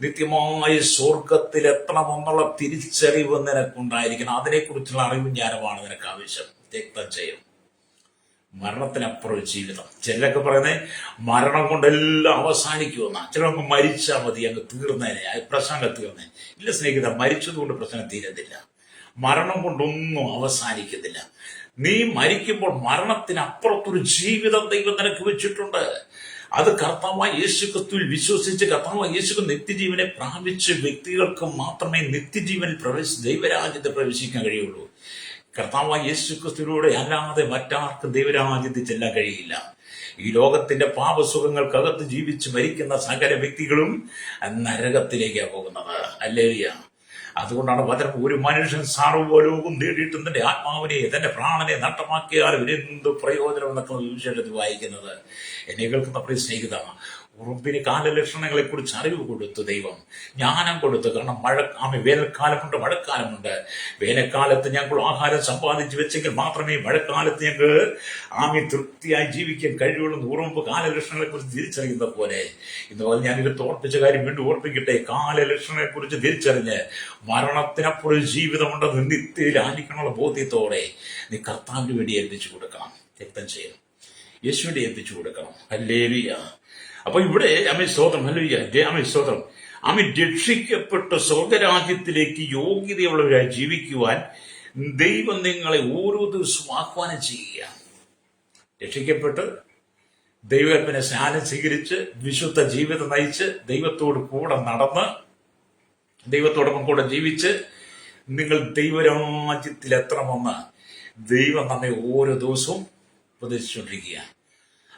നിത്യമായ സ്വർഗത്തിലെത്തണമെന്നുള്ള തിരിച്ചറിവ് നിനക്കുണ്ടായിരിക്കണം. അതിനെക്കുറിച്ചുള്ള അറിവും ജ്ഞാനമാണ് നിനക്ക് ആവശ്യം. രക്തം ചെയ്യും മരണത്തിനപ്പുറം ജീവിതം. ചിലരൊക്കെ പറയുന്നത് മരണം കൊണ്ടെല്ലാം അവസാനിക്കുമെന്നാ. ചിലർക്ക് മരിച്ചാൽ മതി, അങ്ങ് തീർന്നേനെ, പ്രശ്നം തീർന്നേ. ഇല്ല സ്നേഹിത, മരിച്ചതുകൊണ്ട് പ്രശ്നം തീരുന്നില്ല. മരണം കൊണ്ടൊന്നും അവസാനിക്കുന്നില്ല. നീ മരിക്കുമ്പോൾ മരണത്തിനപ്പുറത്തൊരു ജീവിതം ദൈവം നിനക്ക് വെച്ചിട്ടുണ്ട്. അത് കർത്താവായ യേശുക്രിസ്തുവിൽ വിശ്വസിച്ച് കർത്താവായ യേശു നിത്യജീവനെ പ്രാപിച്ച വ്യക്തികൾക്ക് മാത്രമേ നിത്യജീവനിൽ ദൈവരാജ്യത്തെ പ്രവേശിക്കാൻ കഴിയുള്ളൂ. കർത്താവായ യേശുക്രിസ്തുവിലൂടെ അല്ലാതെ മറ്റാർക്കും ദൈവരാജ്യത്തിൽ ചെല്ലാൻ കഴിയില്ല. ഈ ലോകത്തിന്റെ പാപസുഖങ്ങൾക്കകത്ത് ജീവിച്ച് മരിക്കുന്ന സകല വ്യക്തികളും നരകത്തിലേക്കാണ് പോകുന്നത്. ഹല്ലേലൂയ. അതുകൊണ്ടാണ് വചനം, ഒരു മനുഷ്യൻ സർവ്വലോകവും നേടിയിട്ടും തന്റെ ആത്മാവിനെ, തന്റെ പ്രാണനെ നഷ്ടമാക്കിയാലും എന്ത് പ്രയോജനം എന്നൊക്കെ വിശേഷത്തിൽ വായിക്കുന്നത്. എന്നെ കേൾക്കുന്ന പ്രിയ സ്നേഹിത, ഉറുമ്പിന് കാലലക്ഷണങ്ങളെ കുറിച്ച് അറിവ് കൊടുത്തു ദൈവം, ജ്ഞാനം കൊടുത്തു. കാരണം വേനൽക്കാലമുണ്ട്, മഴക്കാലമുണ്ട്. വേനൽക്കാലത്ത് ഞങ്ങൾ ആഹാരം സമ്പാദിച്ചു വെച്ചെങ്കിൽ മാത്രമേ മഴക്കാലത്ത് ഞങ്ങൾക്ക് തൃപ്തിയായി ജീവിക്കാൻ കഴിയുള്ളൂ. ഉറുമ്പ് കാലലക്ഷണങ്ങളെ കുറിച്ച് തിരിച്ചറിയുന്ന പോലെ ഇന്നുപോലെ ഞാനിത് ഓർപ്പിച്ച കാര്യം വീണ്ടും ഓർപ്പിക്കട്ടെ. കാലലക്ഷണങ്ങളെ കുറിച്ച് തിരിച്ചറിഞ്ഞ് മരണത്തിനപ്പുറം ജീവിതമുണ്ടെന്ന് നിത്യരാജിക്കണമുള്ള ബോധ്യത്തോടെ നീ കർത്താവിന് വേണ്ടി ഏൽപ്പിച്ചു കൊടുക്കണം. രക്തം ചെയ്യണം, യേശുവിന്റെ ഏൽപ്പിച്ചു കൊടുക്കണം. ഹല്ലേലൂയ. അപ്പൊ ഇവിടെ സ്തോത്രം, ഹല്ലേലൂയ, സ്തോത്രം. രക്ഷിക്കപ്പെട്ട് സ്വർഗരാജ്യത്തിലേക്ക് യോഗ്യതയുള്ളവരായി ജീവിക്കുവാൻ ദൈവം നിങ്ങളെ ഓരോ ദിവസവും ആഹ്വാനം ചെയ്യുക. രക്ഷിക്കപ്പെട്ട് ദൈവകൽപ്പന സ്നാനം സ്വീകരിച്ച് വിശുദ്ധ ജീവിതം നയിച്ച് ദൈവത്തോട് കൂടെ നടന്ന് ദൈവത്തോടൊപ്പം കൂടെ ജീവിച്ച് നിങ്ങൾ ദൈവരാജ്യത്തിൽ എത്തണമെന്ന് ദൈവം നമ്മെ ഓരോ ദിവസവും ഉപദേശിച്ചുകൊണ്ടിരിക്കുക.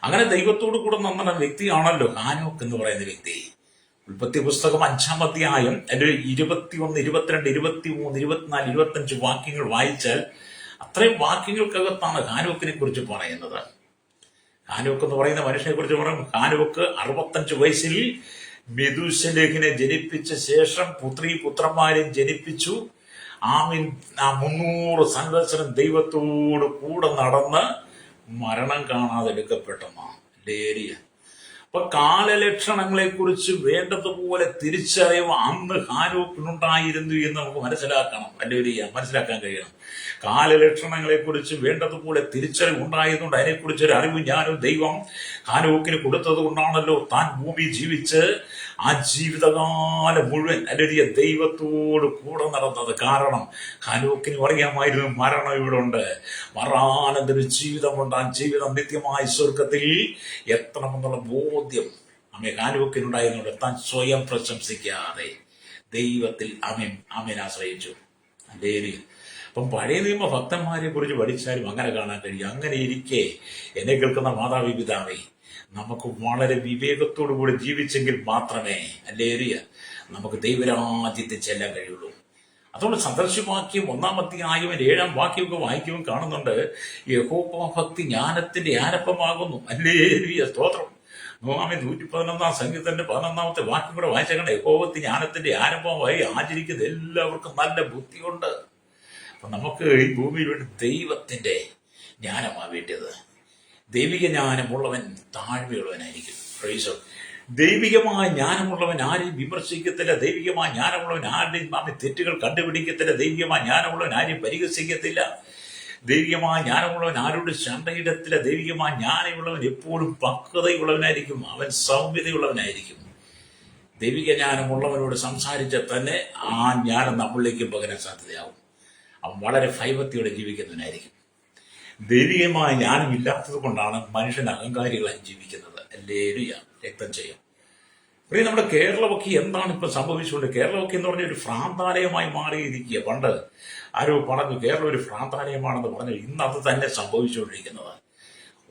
അങ്ങനെ ദൈവത്തോടു കൂടെ നമ്മുടെ വ്യക്തിയാണല്ലോ ഹാനോക്ക് എന്ന് പറയുന്ന വ്യക്തി. ഉൽപ്പത്തി പുസ്തകം 5-ാം അധ്യായം അതിന്റെ 21, 22, 23, 24, 25 വാക്യങ്ങൾ വായിച്ചാൽ അത്രയും വാക്യങ്ങൾക്കകത്താണ് ഹാനോക്കിനെ കുറിച്ച് പറയുന്നത്. ഹാനോക്ക് എന്ന് പറയുന്ന മനുഷ്യനെ കുറിച്ച് പറയും. ഹാനോക്ക് 65 വയസ്സിൽ മെഥൂശലഹിനെ ജനിപ്പിച്ച ശേഷം പുത്രന്മാരെ ജനിപ്പിച്ചു. 300 സംവത്സരം ദൈവത്തോട് കൂടെ നടന്ന് മരണം കാണാതെ എടുക്കപ്പെട്ടെന്നാണ്. ലേരിയ. അപ്പൊ കാലലക്ഷണങ്ങളെ കുറിച്ച് വേണ്ടതുപോലെ തിരിച്ചറിവ് അന്ന് ഹാനോക്കിനുണ്ടായിരുന്നു എന്ന് നമുക്ക് മനസ്സിലാക്കണം. ഹല്ലേലൂയ, മനസ്സിലാക്കാൻ കഴിയണം. കാലലക്ഷണങ്ങളെ കുറിച്ച് വേണ്ടതുപോലെ തിരിച്ചറിവ് ഉണ്ടായതുകൊണ്ട് അതിനെക്കുറിച്ചൊരു അറിവ് ഞാനും ദൈവം ഹാനോക്കിന് കൊടുത്തത് കൊണ്ടാണല്ലോ താൻ ഭൂമി ജീവിച്ച് ആ ജീവിതകാലം മുഴുവൻ ഹല്ലേലൂയ ദൈവത്തോട് കൂടെ നടന്നത്. കാരണം ഹാനോക്കിന് അറിയാമായിരുന്നു മരണം ഇവിടെ ഉണ്ട്, മരണാനന്തര ജീവിതമുണ്ട്, ആ ജീവിതം നിത്യമായ സ്വർഗത്തിൽ എത്തണമെന്നുള്ള ബോധ്യം ഹാനോക്കിനുണ്ടായിരുന്നുണ്ട്. താൻ സ്വയം പ്രശംസിക്കാതെ ദൈവത്തിൽ ആമേൻ ആശ്രയിച്ചു. ഹല്ലേലൂയ. അപ്പം പഴയ നിയമ ഭക്തന്മാരെ കുറിച്ച് പഠിച്ചാലും അങ്ങനെ കാണാൻ കഴിയും. അങ്ങനെ ഇരിക്കെ എന്നെ കേൾക്കുന്ന മാതാവി പിതാവേ, നമുക്ക് വളരെ വിവേകത്തോടു കൂടി ജീവിച്ചെങ്കിൽ മാത്രമേ ഹല്ലേലൂയ നമുക്ക് ദൈവരാജ്യത്തിൽ ചെല്ലാൻ കഴിയുള്ളൂ. അതുകൊണ്ട് സദൃശവാക്യം 1-ാം അധ്യായം 7-ാം വാക്യമൊക്കെ വായിക്കുമ്പോൾ കാണുന്നുണ്ട്, യഹോവ ഭക്തി ജ്ഞാനത്തിന്റെ ആരംഭമാകുന്നു. ഹല്ലേലൂയ, സ്തോത്രം. ആമേൻ. 111 സങ്കീർത്തനത്തിന്റെ 11 വാക്യം കൂടെ വായിച്ചേക്കണേ. യഹോവത്ത് ജ്ഞാനത്തിന്റെ ആരംഭമായി ആചരിക്കുന്ന എല്ലാവർക്കും നല്ല ബുദ്ധിയുണ്ട്. അപ്പൊ നമുക്ക് ഈ ഭൂമിയിൽ വേണ്ടി ദൈവത്തിന്റെ ജ്ഞാനമാണ് വേണ്ടത്. ദൈവിക ജ്ഞാനമുള്ളവൻ താഴ്മയുള്ളവനായിരിക്കും. പ്രൈസ്. ദൈവികമായ ജ്ഞാനമുള്ളവൻ ആരെയും വിമർശിക്കത്തില്ല. ദൈവികമായ ജ്ഞാനമുള്ളവൻ ആരുടെയും തെറ്റുകൾ കണ്ടുപിടിക്കത്തില്ല. ദൈവികമായ ജ്ഞാനമുള്ളവൻ ആരെയും പരിഹസിക്കത്തില്ല. ദൈവികമായ ജ്ഞാനമുള്ളവൻ ആരോട് ശണ്ടയിടത്തില്ല. ദൈവികമായ ജ്ഞാനമുള്ളവൻ എപ്പോഴും പക്വതയുള്ളവനായിരിക്കും. അവൻ സൗമ്യതയുള്ളവനായിരിക്കും. ദൈവിക ജ്ഞാനമുള്ളവനോട് സംസാരിച്ചാൽ തന്നെ ആ ജ്ഞാനം നമ്മളിലേക്ക് പകരാൻ സാധ്യതയാവും. അവൻ വളരെ ഭയഭക്തിയോടെ ജീവിക്കുന്നവനായിരിക്കും. ദൈവികമായ ജ്ഞാനം ഇല്ലാത്തത് കൊണ്ടാണ് മനുഷ്യൻ അഹങ്കാരികളായി ജീവിക്കുന്നത്. ഹല്ലേലൂയ. രക്തം ചെയ്യും. പ്രിയ, നമ്മുടെ കേരളമൊക്കെ എന്താണ് ഇപ്പൊ സംഭവിച്ചുകൊണ്ട്? കേരളമൊക്കെ എന്ന് പറഞ്ഞ ഒരു ഭ്രാന്താലയമായി മാറിയിരിക്കുക. പണ്ട് ആരോ പറഞ്ഞു കേരളം ഒരു ഭ്രാന്താലയമാണെന്ന് പറഞ്ഞു. ഇന്ന് അത് തന്നെ സംഭവിച്ചുകൊണ്ടിരിക്കുന്നത്.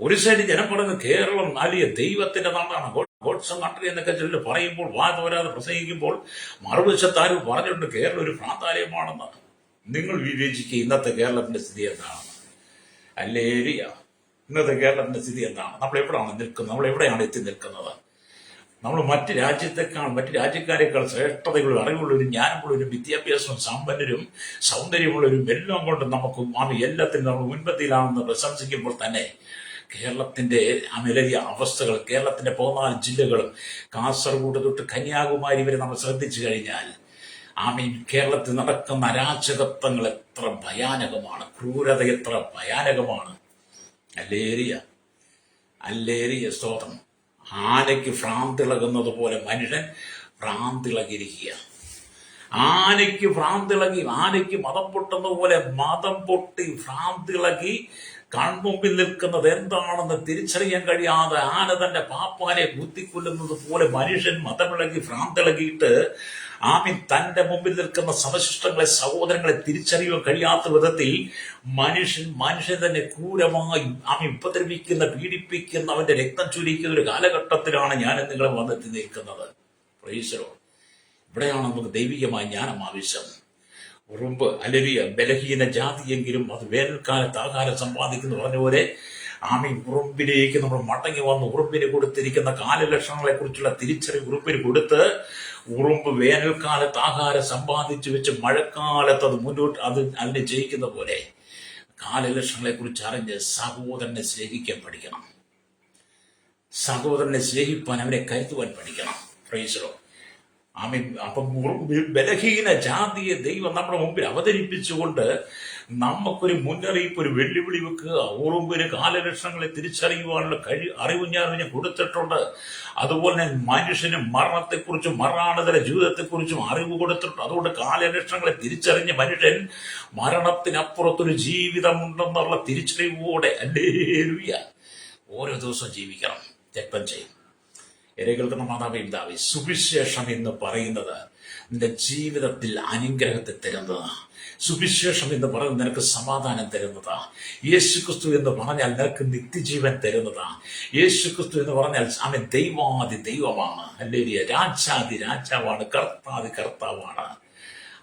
ഒരു സൈഡ് ജനം പറയുന്നത് കേരളം വലിയ ദൈവത്തിന്റെ നാടാണ്, ഗോഡ്സ് കൺട്രി എന്നൊക്കെ ചൊല്ലി പറയുമ്പോൾ, വാദവരാതെ പ്രസംഗിക്കുമ്പോൾ മറുവശത്ത് ആരും പറഞ്ഞിട്ടുണ്ട് കേരളം ഒരു ഭ്രാന്താലയമാണെന്ന്. നിങ്ങൾ വിവേചിക്കുക ഇന്നത്തെ കേരളത്തിന്റെ സ്ഥിതി എന്താണ്? ഹല്ലേലൂയ. ഇന്നത്തെ കേരളത്തിന്റെ സ്ഥിതി എന്താണ്? നമ്മൾ എവിടെയാണ് നിൽക്കുന്നത്? നമ്മൾ എവിടെയാണ് എത്തി നിൽക്കുന്നത്? നമ്മൾ മറ്റ് രാജ്യക്കാരേക്കാൾ ശ്രേഷ്ഠതകളും അറിവുള്ളവരും ജ്ഞാനമുള്ളവരും വിദ്യാഭ്യാസവും സമ്പന്നരും സൗന്ദര്യമുള്ളവരും എല്ലാം കൊണ്ട് നമുക്ക് എല്ലാത്തിനും നമ്മൾ മുൻപന്തിയിലാണെന്ന് പ്രശംസിക്കുമ്പോൾ തന്നെ കേരളത്തിന്റെ അമിലരിയ അവസ്ഥകൾ, കേരളത്തിന്റെ 14 ജില്ലകളും കാസർഗോഡ് തൊട്ട് കന്യാകുമാരി വരെ നമ്മൾ ശ്രദ്ധിച്ചു കഴിഞ്ഞാൽ കേരളത്തിൽ നടക്കുന്ന അരാജകത്വങ്ങൾ എത്ര ഭയാനകമാണ്, ക്രൂരത എത്ര ഭയാനകമാണ്. അല്ലേരിയ സ്തോത്രം. ആനയ്ക്ക് ഭ്രാന്തിളകുന്നത് പോലെ മനുഷ്യൻ ഭ്രാന്തിളകിയിരിക്കുക. ആനയ്ക്ക് മതം പൊട്ടുന്ന പോലെ മതം പൊട്ടി ഭ്രാന്തിളകി കൺമുമ്പിൽ നിൽക്കുന്നത് എന്താണെന്ന് തിരിച്ചറിയാൻ കഴിയാതെ ആന തന്റെ പാപ്പാനെ കുത്തിക്കൊല്ലുന്നത് പോലെ മനുഷ്യൻ മതമിളകി ഭ്രാന്തിളകിയിട്ട് തന്റെ മുമ്പിൽ നിൽക്കുന്ന സമശിഷ്ടങ്ങളെ, സഹോദരങ്ങളെ തിരിച്ചറിയാൻ കഴിയാത്ത വിധത്തിൽ മനുഷ്യൻ തന്നെ ക്രൂരമായി ഉപദ്രവിക്കുന്ന, പീഡിപ്പിക്കുന്ന, അവന്റെ രക്തം ചുരിക്കുന്ന ഒരു കാലഘട്ടത്തിലാണ് ഞാൻ നിങ്ങളെ വന്നെത്തി നിൽക്കുന്നത്. പ്രൈസലോ. ഇവിടെയാണ് നമുക്ക് ദൈവികമായ ജ്ഞാനം ആവശ്യം. ഉറുമ്പ് അലരിയ ബലഹീന ജാതിയെങ്കിലും അത് വേനൽക്കാലത്ത് ആഹാരം സമ്പാദിക്കുന്നു പറഞ്ഞ പോലെ ഉറുമ്പിലേക്ക് നമ്മൾ മടങ്ങി വന്ന് ഉറുമ്പിന് കൊടുത്തിരിക്കുന്ന കാലലക്ഷണങ്ങളെ കുറിച്ചുള്ള തിരിച്ചറിവ് ഉറുമ്പിന് കൊടുത്ത് ഉറുമ്പ് വേനൽക്കാലത്ത് ആഹാരം സമ്പാദിച്ചു വെച്ച് മഴക്കാലത്ത് അത് മുന്നോട്ട് അതിനെ ജയിക്കുന്ന പോലെ കാലലക്ഷണങ്ങളെ കുറിച്ച് അറിഞ്ഞ് സഹോദരനെ സ്നേഹിക്കാൻ പഠിക്കണം. സഹോദരനെ സ്നേഹിപ്പാൻ, അവനെ കരുതുവാൻ പഠിക്കണം. പ്രൈസലോ. അപ്പം ബലഹീന ജാതിയെ ദൈവം നമ്മുടെ മുമ്പിൽ അവതരിപ്പിച്ചുകൊണ്ട് നമുക്കൊരു മുന്നറിയിപ്പ്, ഒരു വെല്ലുവിളി വെക്കുക. ഉറുമ്പിന് കാലലക്ഷണങ്ങളെ തിരിച്ചറിയുവാനുള്ള അറിവ് ഞാൻ കൊടുത്തിട്ടുണ്ട്. അതുപോലെ തന്നെ മനുഷ്യന് മരണത്തെക്കുറിച്ചും മരണാനന്തര ജീവിതത്തെക്കുറിച്ചും അറിവ് കൊടുത്തിട്ടുണ്ട്. അതുകൊണ്ട് കാലലക്ഷണങ്ങളെ തിരിച്ചറിഞ്ഞ് മനുഷ്യൻ മരണത്തിനപ്പുറത്തൊരു ജീവിതമുണ്ടെന്നുള്ള തിരിച്ചറിവോടെ ഹല്ലേലൂയ ഓരോ ദിവസവും ജീവിക്കണം. രക്തം ചെയ്യും. കേൾക്കുന്ന മാതാപിതാവേ, സുവിശേഷം എന്ന് പറയുന്നത് നിന്റെ ജീവിതത്തിൽ അനുഗ്രഹത്തെ തരുന്നതാണ്. സുവിശേഷം എന്ന് പറയുന്നത് നിനക്ക് സമാധാനം തരുന്നതാ. യേശുക്രിസ്തു എന്ന് പറഞ്ഞാൽ നിനക്ക് നിത്യജീവൻ തരുന്നതാ. യേശുക്രിസ്തു എന്ന് പറഞ്ഞാൽ അവൻ ദൈവാദി ദൈവമാണ്. ഹല്ലേലൂയ. രാജാദി രാജാവാണ്, കർത്താദി കർത്താവാണ്.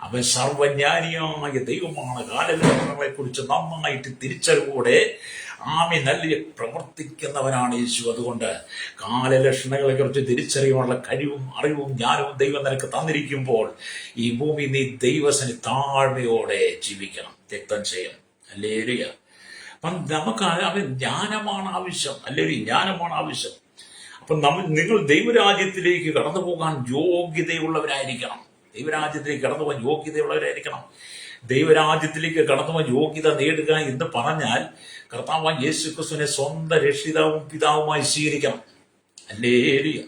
അവൻ സർവജ്ഞാനിയായ ദൈവമാണ്. കാലഘട്ടങ്ങളെ കുറിച്ച് നന്നായിട്ട് തിരിച്ചറിവോടെ നല്ല പ്രവർത്തിക്കുന്നവനാണ് യേശു. അതുകൊണ്ട് കാലലക്ഷണങ്ങളെ കുറിച്ച് തിരിച്ചറിയാനുള്ള കഴിവും അറിവും ജ്ഞാനവും ദൈവം നിനക്ക് തന്നിരിക്കുമ്പോൾ ഈ ഭൂമി നീ ദൈവസനി താഴ്മയോടെ ജീവിക്കണം. രക്തം ചെയ്യും. ഹല്ലേലൂയ. അപ്പം നമുക്ക് ജ്ഞാനമാണ് ആവശ്യം. ഹല്ലേലൂയ. ജ്ഞാനമാണ് ആവശ്യം. അപ്പം നിങ്ങൾ ദൈവരാജ്യത്തിലേക്ക് കടന്നു പോകാൻ യോഗ്യതയുള്ളവരായിരിക്കണം. ദൈവരാജ്യത്തിലേക്ക് കടന്നു പോകാൻ യോഗ്യതയുള്ളവരായിരിക്കണം. ദൈവരാജ്യത്തിലേക്ക് കടന്നു പോകാൻ യോഗ്യത നേടുക എന്ന് പറഞ്ഞാൽ കർത്താവായ യേശുക്രിസ്തുവിനെ സ്വന്തം രക്ഷിതാവും പിതാവുമായി സ്വീകരിക്കണം. ഹല്ലേലൂയ.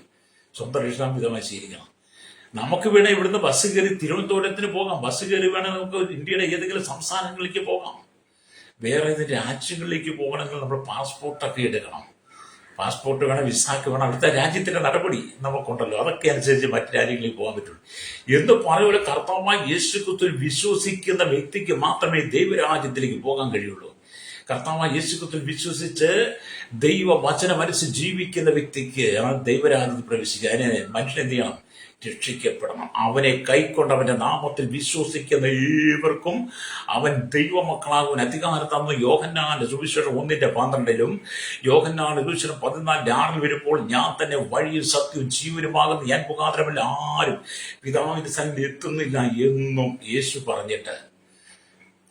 സ്വന്തം രക്ഷിതാവും പിതാവുമായി സ്വീകരിക്കണം. നമുക്ക് വേണേ ഇവിടുന്ന് ബസ് കയറി തിരുവനന്തപുരത്തിന് പോകാം. ബസ് കയറി വേണേൽ നമുക്ക് ഇന്ത്യയുടെ ഏതെങ്കിലും സംസ്ഥാനങ്ങളിലേക്ക് പോകാം. വേറെ ഏതെങ്കിലും രാജ്യങ്ങളിലേക്ക് പോകണമെങ്കിൽ നമ്മൾ പാസ്പോർട്ടൊക്കെ എടുക്കണം. പാസ്പോർട്ട് വേണം, വിസാക്ക് വേണം. അവിടുത്തെ രാജ്യത്തിന്റെ നടപടി നമുക്കുണ്ടല്ലോ. അതൊക്കെ അനുസരിച്ച് മറ്റു രാജ്യങ്ങളിൽ പോകാൻ പറ്റുള്ളൂ. എന്ന് പറയുമ്പോൾ കർത്താവായ യേശുക്രിസ്തുവിൽ വിശ്വസിക്കുന്ന വ്യക്തിക്ക് മാത്രമേ ദൈവരാജ്യത്തിലേക്ക് പോകാൻ കഴിയുള്ളൂ. കർത്താവായ യേശുക്രിസ്തുവിൽ വിശ്വസിച്ച് ദൈവവചനമനുസരിച്ച് ജീവിക്കുന്ന വ്യക്തിക്ക് ദൈവരാജ്യത്തിൽ പ്രവേശിക്കുക. അതിനെ മനുഷ്യൻ എന്ത് ചെയ്യണം? രക്ഷിക്കപ്പെടണം. അവനെ കൈക്കൊണ്ട് അവന്റെ നാമത്തിൽ വിശ്വസിക്കുന്ന ഏവർക്കും അവൻ ദൈവമക്കളാകുവാൻ അധികാരം തന്നു. യോഹന്നാന്റെ സുവിശേഷം 1:12 യോഹന്നാന്റെ സുവിശേഷം 14:6 വരുമ്പോൾ ഞാൻ തന്നെ വഴിയും സത്യവും ജീവനുമാകുന്ന ഞാൻ മുഖാന്തരമല്ല ആരും പിതാവിന്റെ സന്നിധി എത്തുന്നില്ല എന്നും യേശു പറഞ്ഞിട്ട്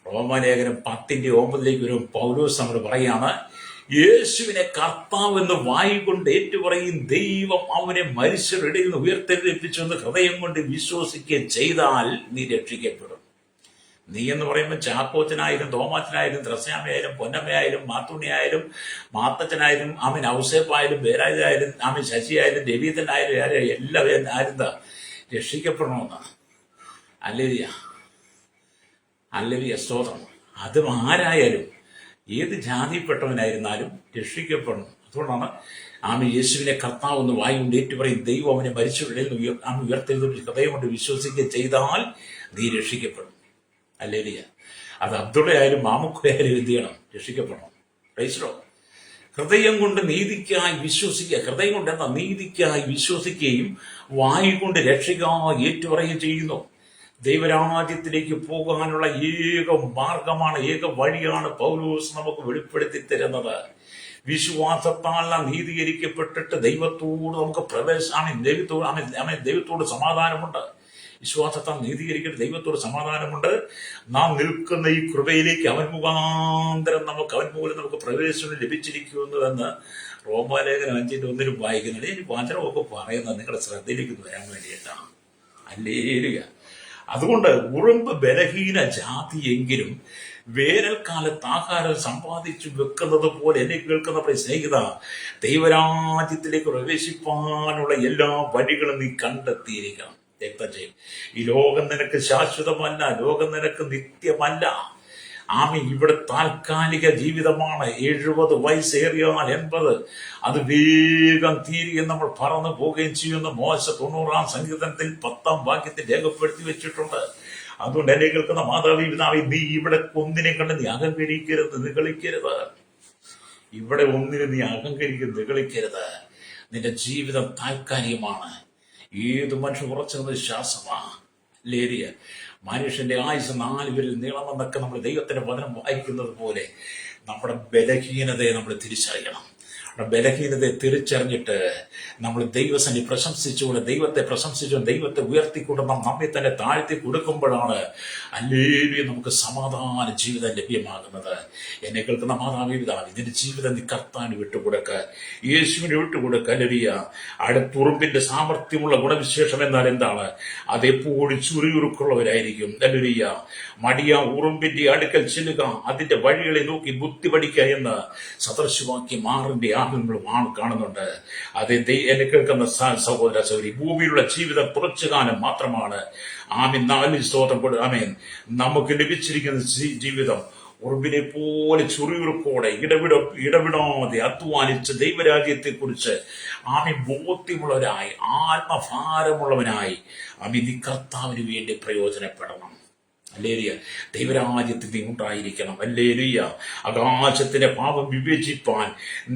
റോമാലേഖനം 10:9 വരും പൗലോസ് നമ്മൾ പറയാണ്, യേശുവിനെ കർത്താവ് എന്ന് വായി കൊണ്ട് ഏറ്റുപറയും ദൈവം അവനെ മനുഷ്യരുടെ ഇടയിൽ നിന്ന് ഉയർത്തെഴുന്നേൽപ്പിച്ചു എന്ന് ഹൃദയം കൊണ്ട് വിശ്വസിക്കുകയും ചെയ്താൽ നീ രക്ഷിക്കപ്പെടും. നീ എന്ന് പറയുമ്പോൾ ചാക്കോച്ചനായാലും തോമാച്ചനായാലും ദ്രസ്യാമയായാലും പൊന്നമ്മയായാലും മാത്തുണിയായാലും മാത്തച്ഛനായാലും അവൻ ഔസേപ്പായാലും ബേരാജായാലും അവൻ ശശിയായാലും രവീന്ദ്രനായാലും എല്ലാവരും ആരെന്താ രക്ഷിക്കപ്പെടണമെന്നാണ്. അല്ലേലിയ സ്തോത്രം. അതും ആരായാലും ഏത് ജാതിപ്പെട്ടവനായിരുന്നാലും രക്ഷിക്കപ്പെടണം. അതുകൊണ്ടാണ് യേശുവിനെ കർത്താവ് എന്ന് വായി കൊണ്ട് ഏറ്റുപറയും ദൈവം അവനെ മരിച്ചവരുടെ ഉയർത്തെഴുന്നേൽപ്പിച്ച് ഹൃദയം കൊണ്ട് വിശ്വസിക്കുകയും ചെയ്താൽ നീ രക്ഷിക്കപ്പെടും. അല്ലേലിയ. അത് അബ്ദുള്ളയായാലും മാമുക്കയായാലും എന്ത് ചെയ്യണം? രക്ഷിക്കപ്പെടണം. പ്രൈസ്. ഹൃദയം കൊണ്ട് നീതിക്കായി വിശ്വസിക്കുക. ഹൃദയം കൊണ്ട് എന്താ? നീതിക്കായി വിശ്വസിക്കുകയും വായി കൊണ്ട് രക്ഷിക്കായി ഏറ്റുപറയുകയും ചെയ്യുന്നു. ദൈവരാജ്യത്തിലേക്ക് പോകാനുള്ള ഏക മാർഗമാണ്, ഏക വഴിയാണ് പൗലോസ് നമുക്ക് വെളിപ്പെടുത്തി തരുന്നത്. വിശ്വാസത്താൽ നീതീകരിക്കപ്പെട്ടിട്ട് ദൈവത്തോട് നമുക്ക് ദൈവത്തോട് സമാധാനമുണ്ട്. വിശ്വാസത്താൽ നീതീകരിക്കട്ടെ ദൈവത്തോട് സമാധാനമുണ്ട്. നാം നിൽക്കുന്ന ഈ കൃപയിലേക്ക് അവൻ മുഖാന്തരം അവൻ മൂലം നമുക്ക് പ്രവേശനം ലഭിച്ചിരിക്കുന്നുവെന്ന് റോമാലേഖനം 5:1 വായിക്കുന്നുണ്ട്. ഈ വചനമൊക്കെ പറയുന്നത് നിങ്ങളുടെ ശ്രദ്ധയിലേക്ക് വരാൻ വേണ്ടിയിട്ടാണ്. ഹല്ലേലൂയ. അതുകൊണ്ട് ഉറുമ്പ് ബലഹീന ജാതിയെങ്കിലും വേനൽക്കാലത്ത് ആഹാരം സമ്പാദിച്ചു വെക്കുന്നത് പോലെ എന്നെ കേൾക്കുന്ന സ്നേഹിത, ദൈവരാജ്യത്തിലേക്ക് പ്രവേശിപ്പാനുള്ള എല്ലാ വഴികളും നീ കണ്ടെത്തിയിരിക്കണം. രക്തം ചെയ്യും. ഈ ലോകം നിനക്ക് ശാശ്വതമല്ല, ലോകം നിനക്ക് നിത്യമല്ല. ഇവിടെ താൽക്കാലിക ജീവിതമാണ്. 70 വയസ്സേറിയാൽ 80 അത് വേഗം തീരുകയും നമ്മൾ പറന്നു പോവുകയും ചെയ്യുന്ന മോശ 90-ാം സങ്കീർത്തനത്തിൽ 10-ാം വാക്യത്തിൽ രേഖപ്പെടുത്തി വെച്ചിട്ടുണ്ട്. അതുകൊണ്ട് എന്നെ കേൾക്കുന്ന മാതാവി പിതാവി, നീ ഇവിടെ ഒന്നിനെ കണ്ട് നീ അഹങ്കരിക്കരുത്, നിഗളിക്കരുത്. ഇവിടെ ഒന്നിനെ നീ അഹങ്കരിക്കരുത്, നിഗളിക്കരുത്. നിന്റെ ജീവിതം താൽക്കാലികമാണ്. ഏത് മനുഷ്യൻ ഉറച്ചത് ശ്വാസമാണ്. ലേരിയ മനുഷ്യന്റെ ആയുസ് 4 വിരൽ നീളമെന്നൊക്കെ നമ്മൾ ദൈവത്തിന്റെ വചനം വായിക്കുന്നത് പോലെ നമ്മുടെ ബലഹീനതയെ നമ്മൾ തിരിച്ചറിയണം. ബലഹീനതയെ തിരിച്ചറിഞ്ഞിട്ട് നമ്മൾ ദൈവസന്നിധി പ്രശംസിച്ചുകൊണ്ട് ദൈവത്തെ ഉയർത്തിക്കൊണ്ട് നമ്മെ തന്നെ താഴ്ത്തി കൊടുക്കുമ്പോഴാണ് ഹല്ലേലൂയ നമുക്ക് സമാധാന ജീവിതം ലഭ്യമാകുന്നത്. എന്നെ കേൾക്കുന്ന മാതാവേ പിതാവേ, ഇതിന്റെ ജീവിതം നീ കർത്താവിന് വിട്ടുകൊടുക്ക, യേശുവിന് വിട്ടുകൊടുക്ക. ഹല്ലേലൂയ. അടുത്തുറുമ്പിന്റെ സാമർത്ഥ്യമുള്ള ഗുണവിശേഷം എന്നാൽ എന്താണ്? അതെപ്പോഴും ചുറിയുറുക്കുള്ളവരായിരിക്കും. ഹല്ലേലൂയ. മടിയ ഉറുമ്പിന്റെ അടുക്കൽ ചെല്ലുക, അതിന്റെ വഴികളെ നോക്കി ബുദ്ധി പഠിക്കുക എന്ന് സദൃശവാക്യം 6-ന്റെ 6 നമ്മൾ കാണുന്നുണ്ട്. അത് എന്നെ കേൾക്കുന്ന സഹോദര സഹോദരി, ഭൂമിയിലുള്ള ജീവിതം കുറച്ചു കാലം മാത്രമാണ്. ആമീൻ. 4 സ്തോത്രം കൊടു. ആമീൻ. നമുക്ക് ലഭിച്ചിരിക്കുന്ന ജീവിതം ഉറുമ്പിനെ പോലെ ചുറിയുറുക്കോടെ ഇടവിടാതെ അധ്വാനിച്ച് ദൈവരാജ്യത്തെ കുറിച്ച് ബോധ്യമുള്ളവരായി, ആത്മഭാരമുള്ളവനായി നീ കർത്താവിന് വേണ്ടി പ്രയോജനപ്പെടണം. ഹല്ലേലൂയ. ദൈവരാജ്യത്തിൽ നീ ഉണ്ടായിരിക്കണം. ഹല്ലേലൂയ. ആകാശത്തിന്റെ പാപം വിവേചിപ്പാൻ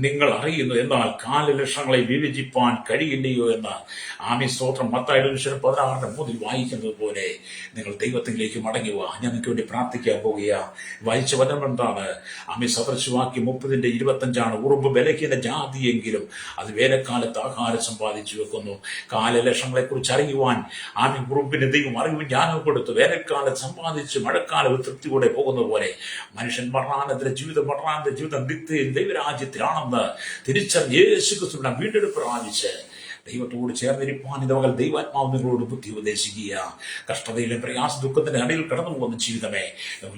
നിങ്ങൾ അറിയുന്നു, എന്നാൽ കാലലക്ഷണങ്ങളെ വിവേചിപ്പാൻ കഴിയില്ലയോ എന്ന് സ്തോത്രം. മത്തായിയുടെ സുവിശേഷം 16:3 വായിക്കുന്നത് പോലെ നിങ്ങൾ ദൈവത്തിലേക്ക് മടങ്ങുക. ഞാൻ നിങ്ങൾക്ക് വേണ്ടി പ്രാർത്ഥിക്കാൻ പോകുക. വായിച്ച വചനം എന്താണ്? സദൃശവാക്യം 30:25 ഉറുമ്പ് ബലഹീന ജാതിയെങ്കിലും അത് വേനൽക്കാലത്ത് ആഹാരം സമ്പാദിച്ചു വെക്കുന്നു. കാലലക്ഷണങ്ങളെ കുറിച്ച് അറിയുവാൻ ഉറുമ്പിന് ദൈവം അറിവും ജ്ഞാനവും കൊടുത്തു. വേനൽക്കാലത്ത് സമ്പാദിച്ച് മഴക്കാലം തൃപ്തിയോടെ പോകുന്ന പോലെ മനുഷ്യൻ മരണാനന്തര ജീവിതം നിത്യ ദൈവരാജ്യത്തിലാണെന്ന് തിരിച്ചറിഞ്ഞ് യേശു ക്രിസ്തുവിന്റെ വീണ്ടെടുപ്പ് പ്രാപിച്ച് ദൈവത്തോട് ചേർന്നിരിപ്പാൻ ഇതവകൾ ദൈവാത്മാവ് നിങ്ങളോട് ബുദ്ധി ഉപദേശിക്കുക. കഷ്ടതയിലും പ്രയാസ ദുഃഖത്തിന്റെ അടിയിൽ കടന്നു പോകുന്ന ജീവിതമേ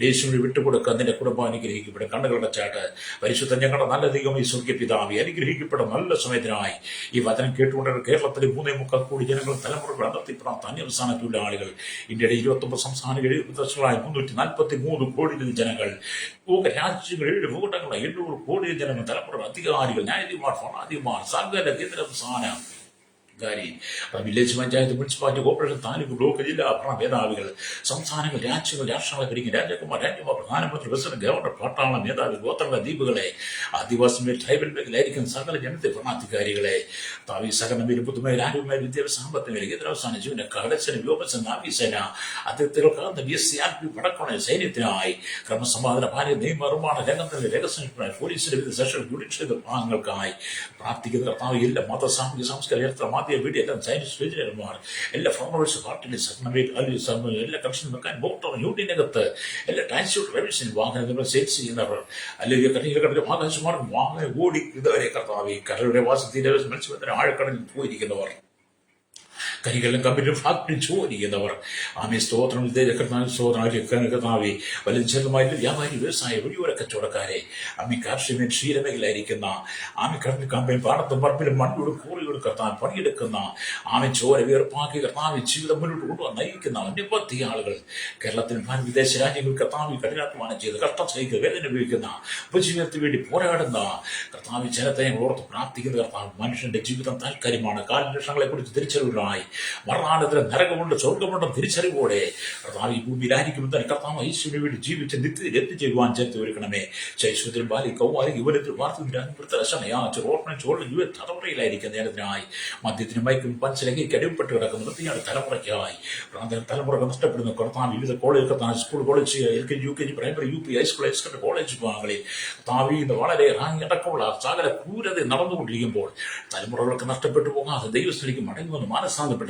യേശുവിനെ വിട്ടുകൊടുക്കുക. നിന്റെ കുടുംബം അനുഗ്രഹിക്കപ്പെടും. കണ്ണുകളുടെ ചാട്ട് പരിശുദ്ധ ഞങ്ങളുടെ നല്ല ദൈവമേ സ്വർഗ്ഗ പിതാവേ, അനുഗ്രഹിക്കപ്പെടും നല്ല സമയത്തിനായി ഈ വചനം കേട്ടുകൊണ്ടിരുന്ന കേരളത്തിലെ 3.25 കോടി ജനങ്ങൾ, തലമുറകൾ, അടർത്തിപ്പെടാത്ത അന്യസംസ്ഥാനത്തുള്ള ആളുകൾ, ഇന്ത്യയുടെ 29 സംസ്ഥാനങ്ങളിൽ 343 കോടി ജനങ്ങൾ, രാജ്യങ്ങൾ 7 ഭൂഖണ്ഡങ്ങൾ, 800 കോടി ജനങ്ങൾ, തലമുറകൾ, അധികാരികൾ, ന്യായാധിപന്മാർ, ഭരണാധിപന്മാർ, സകല കേന്ദ്ര സംസ്ഥാന കാര്യം village panchayat, municipality, corporation, taluk, block, ജില്ലാ ഭരണ മേധാവികൾ, സംസ്ഥാനങ്ങൾ, രാജ്യങ്ങൾ, രാഷ്ട്രങ്ങളെ ഭരിക്കും രാജകുമാർ, രാജ്യമാർ, പ്രധാനമന്ത്രി, പ്രസിഡന്റ്, ഗവർണർ, പട്ടാള മേധാവി, ഗോത്രങ്ങളെ, ദ്വീപുകളെ, ആദിവാസി മേൽ, ട്രൈബൽ മേഖലയായിരിക്കും സകല ജനത്തെ ഭരണാധികാരികളെ, താവി സകല മേലും പുതുമയിൽ, ആരോഗ്യമായ, വിദ്യാഭ്യാസ, സാമ്പത്തിക മേഖല, കേന്ദ്രാവസാന ജീവന, കടൽസേന, വ്യോമസേന, നാവികസേന, അതിർത്തികൾക്കാർന്ന BSC പടക്കണ സൈന്യത്തിനായി, ക്രമസമാധാന, ഭാര്യ, നിയമനിർമ്മാണ രംഗത്തിന്റെ രഹസ്യ പോലീസിന്റെ വിവിധ സെഷൻ ജുഡീഷ്യൽ വിഭാഗങ്ങൾക്കായി പ്രാർത്ഥിക്കുന്ന കർത്താവ് എല്ലാ മത, സാമൂഹിക, സാംസ്കാരിക, മാധ്യമ, മീഡിയ, എല്ലാം സയൻസ് എഞ്ചിനീയർമാർ, എല്ലാ ഫോർമേഴ്സ്, പാർട്ടിയിൽ എല്ലാ കൺഷൻ വെക്കാൻ മോട്ടോർ യൂണിയനകത്ത്, എല്ലാ ട്രാൻസ്പോർട്ട് റെവല്യൂഷൻ വാഹനങ്ങൾ സെയിൽസ് ചെയ്യുന്നവർ, അല്ലെങ്കിൽ കടലിലെ ആകാശമാർഗം വാഹനം ഓടിക്കുന്നവരെ കർത്താവ്, കടലുടെ വാസത്തിന്റെ മത്സ്യബന്ധന ആഴക്കടലിൽ പോയിരിക്കുന്നവർ, കരികളും കമ്പിലും ഫാക്ടറി ജോലി ചെയ്യുന്നവർ, ആമി സ്തോത്രം, കർത്താവി, വലിയ ചെറുതുമായ വ്യാപാരി, വ്യവസായ, വഴിയോര കച്ചവടക്കാരെ, ആമി കാർഷിക ക്ഷീരമേഖലയായിരിക്കുന്ന, ആമി കടലിൽ കമ്പനി പാടത്തും പറമ്പിലും മണ്ണിലൂടെ കൂറിയോട് കർത്താൻ പണിയെടുക്കുന്ന, ആമി ചോര വേർപ്പാക്കി കർത്താവി ജീവിതം മുന്നോട്ട് കൊണ്ടുവന്ന് നയിക്കുന്ന നിരവധി ആളുകൾ കേരളത്തിൽ വിദേശ രാജ്യങ്ങൾ കർത്താവി കഠിനാധ്വാനം ചെയ്ത് കഷ്ടം സഹിക്കുക, വേദന ഉപയോഗിക്കുന്ന, ഉപജീവനത്തിന് വേണ്ടി പോരാടുന്ന കർത്താവി ജനത്തെ ഓർത്ത് പ്രാർത്ഥിക്കുന്ന കർത്താവ്, മനുഷ്യന്റെ ജീവിതം താൽക്കാര്യമാണ്. കാലലക്ഷണങ്ങളെ കുറിച്ച് തിരിച്ചറിവുകളായി മരണാനന്തര നരകമുണ്ട്, സ്വർഗമുണ്ട് തിരിച്ചറിവോടെ കർത്താവ് ഈ ഭൂമിയിലായിരിക്കും തന്നെ കർത്താവ് യേശുവിന് വേണ്ടി ജീവിച്ച് നിത്യത്തിൽ എത്തിച്ചേരുവാൻ ചേർത്ത് ഒരുക്കണമേ. ശൈശവത്തിൽ ബാലി കൗമാരി യുവനത്തിൽ തലമുറയിലായിരിക്കുന്ന നേരത്തിനായി മദ്യത്തിന് മയക്കും പഞ്ചലഹയ്ക്ക് അടിപ്പെട്ട് കിടക്കുന്ന വൃത്തിയാണ് തലമുറയ്ക്കായി തലമുറകൾ നഷ്ടപ്പെടുന്ന കർത്താവ് വിവിധ കോളേജ് കർത്താവ് school, college, LKG, UKG, primary, UP, high school, high school, college വിഭാഗങ്ങളിൽ കർത്താവ് വളരെ അടക്കമുള്ള സകല ക്രൂരത നടന്നുകൊണ്ടിരിക്കുമ്പോൾ തലമുറകൾക്ക് നഷ്ടപ്പെട്ടു പോകാതെ ദൈവസ്ഥലേക്ക് മടങ്ങുമെന്ന് മാനസാന്തപ്പെട്ട്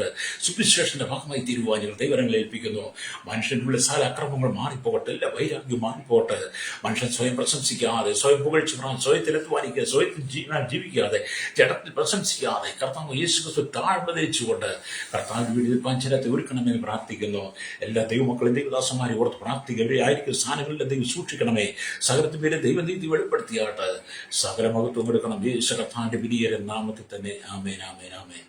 സുവിശേഷന്റെ ഭാഗമായി തീരുവാൻ ഞങ്ങൾ ദൈവങ്ങളെ ഏൽപ്പിക്കുന്നു. മനുഷ്യനുള്ള സകല അക്രമങ്ങൾ മാറിപ്പോകട്ടെ, എല്ലാ വൈരാഗ്യം മാറിപ്പോകട്ടെ. മനുഷ്യൻ സ്വയം പ്രശംസിക്കാതെ, സ്വയം പുകഴ്ച സ്വയത്തിലെത്തുവാനിക്കാതെ, സ്വയത്തിൽ ജീവിക്കാതെ, ജഡത്തിൽ പ്രശംസിക്കാതെ കർത്താവ് യേശുക്രിസ്തു താഴ്മതച്ചുകൊണ്ട് കർത്താവ് വീട്ടിൽ പഞ്ചരത്തെ ഒരുക്കണമെന്ന് പ്രാർത്ഥിക്കുന്നു. എല്ലാ ദൈവമക്കളും ദൈവദാസന്മാരെ ഓർത്ത് പ്രാർത്ഥിക്കുക. എവിടെയായിരിക്കും സ്ഥാനങ്ങളിലെ ദൈവം സൂക്ഷിക്കണമേ. സകലത്തിന് പേരെ ദൈവനീതി വെളിപ്പെടുത്തിയാട്ട് സകല മഹത്വം എടുക്കണം. യേശു കർത്താവിന്റെ വിധിയേറെ നാമത്തിൽ തന്നെ. ആമേൻ, ആമേൻ, ആമേൻ.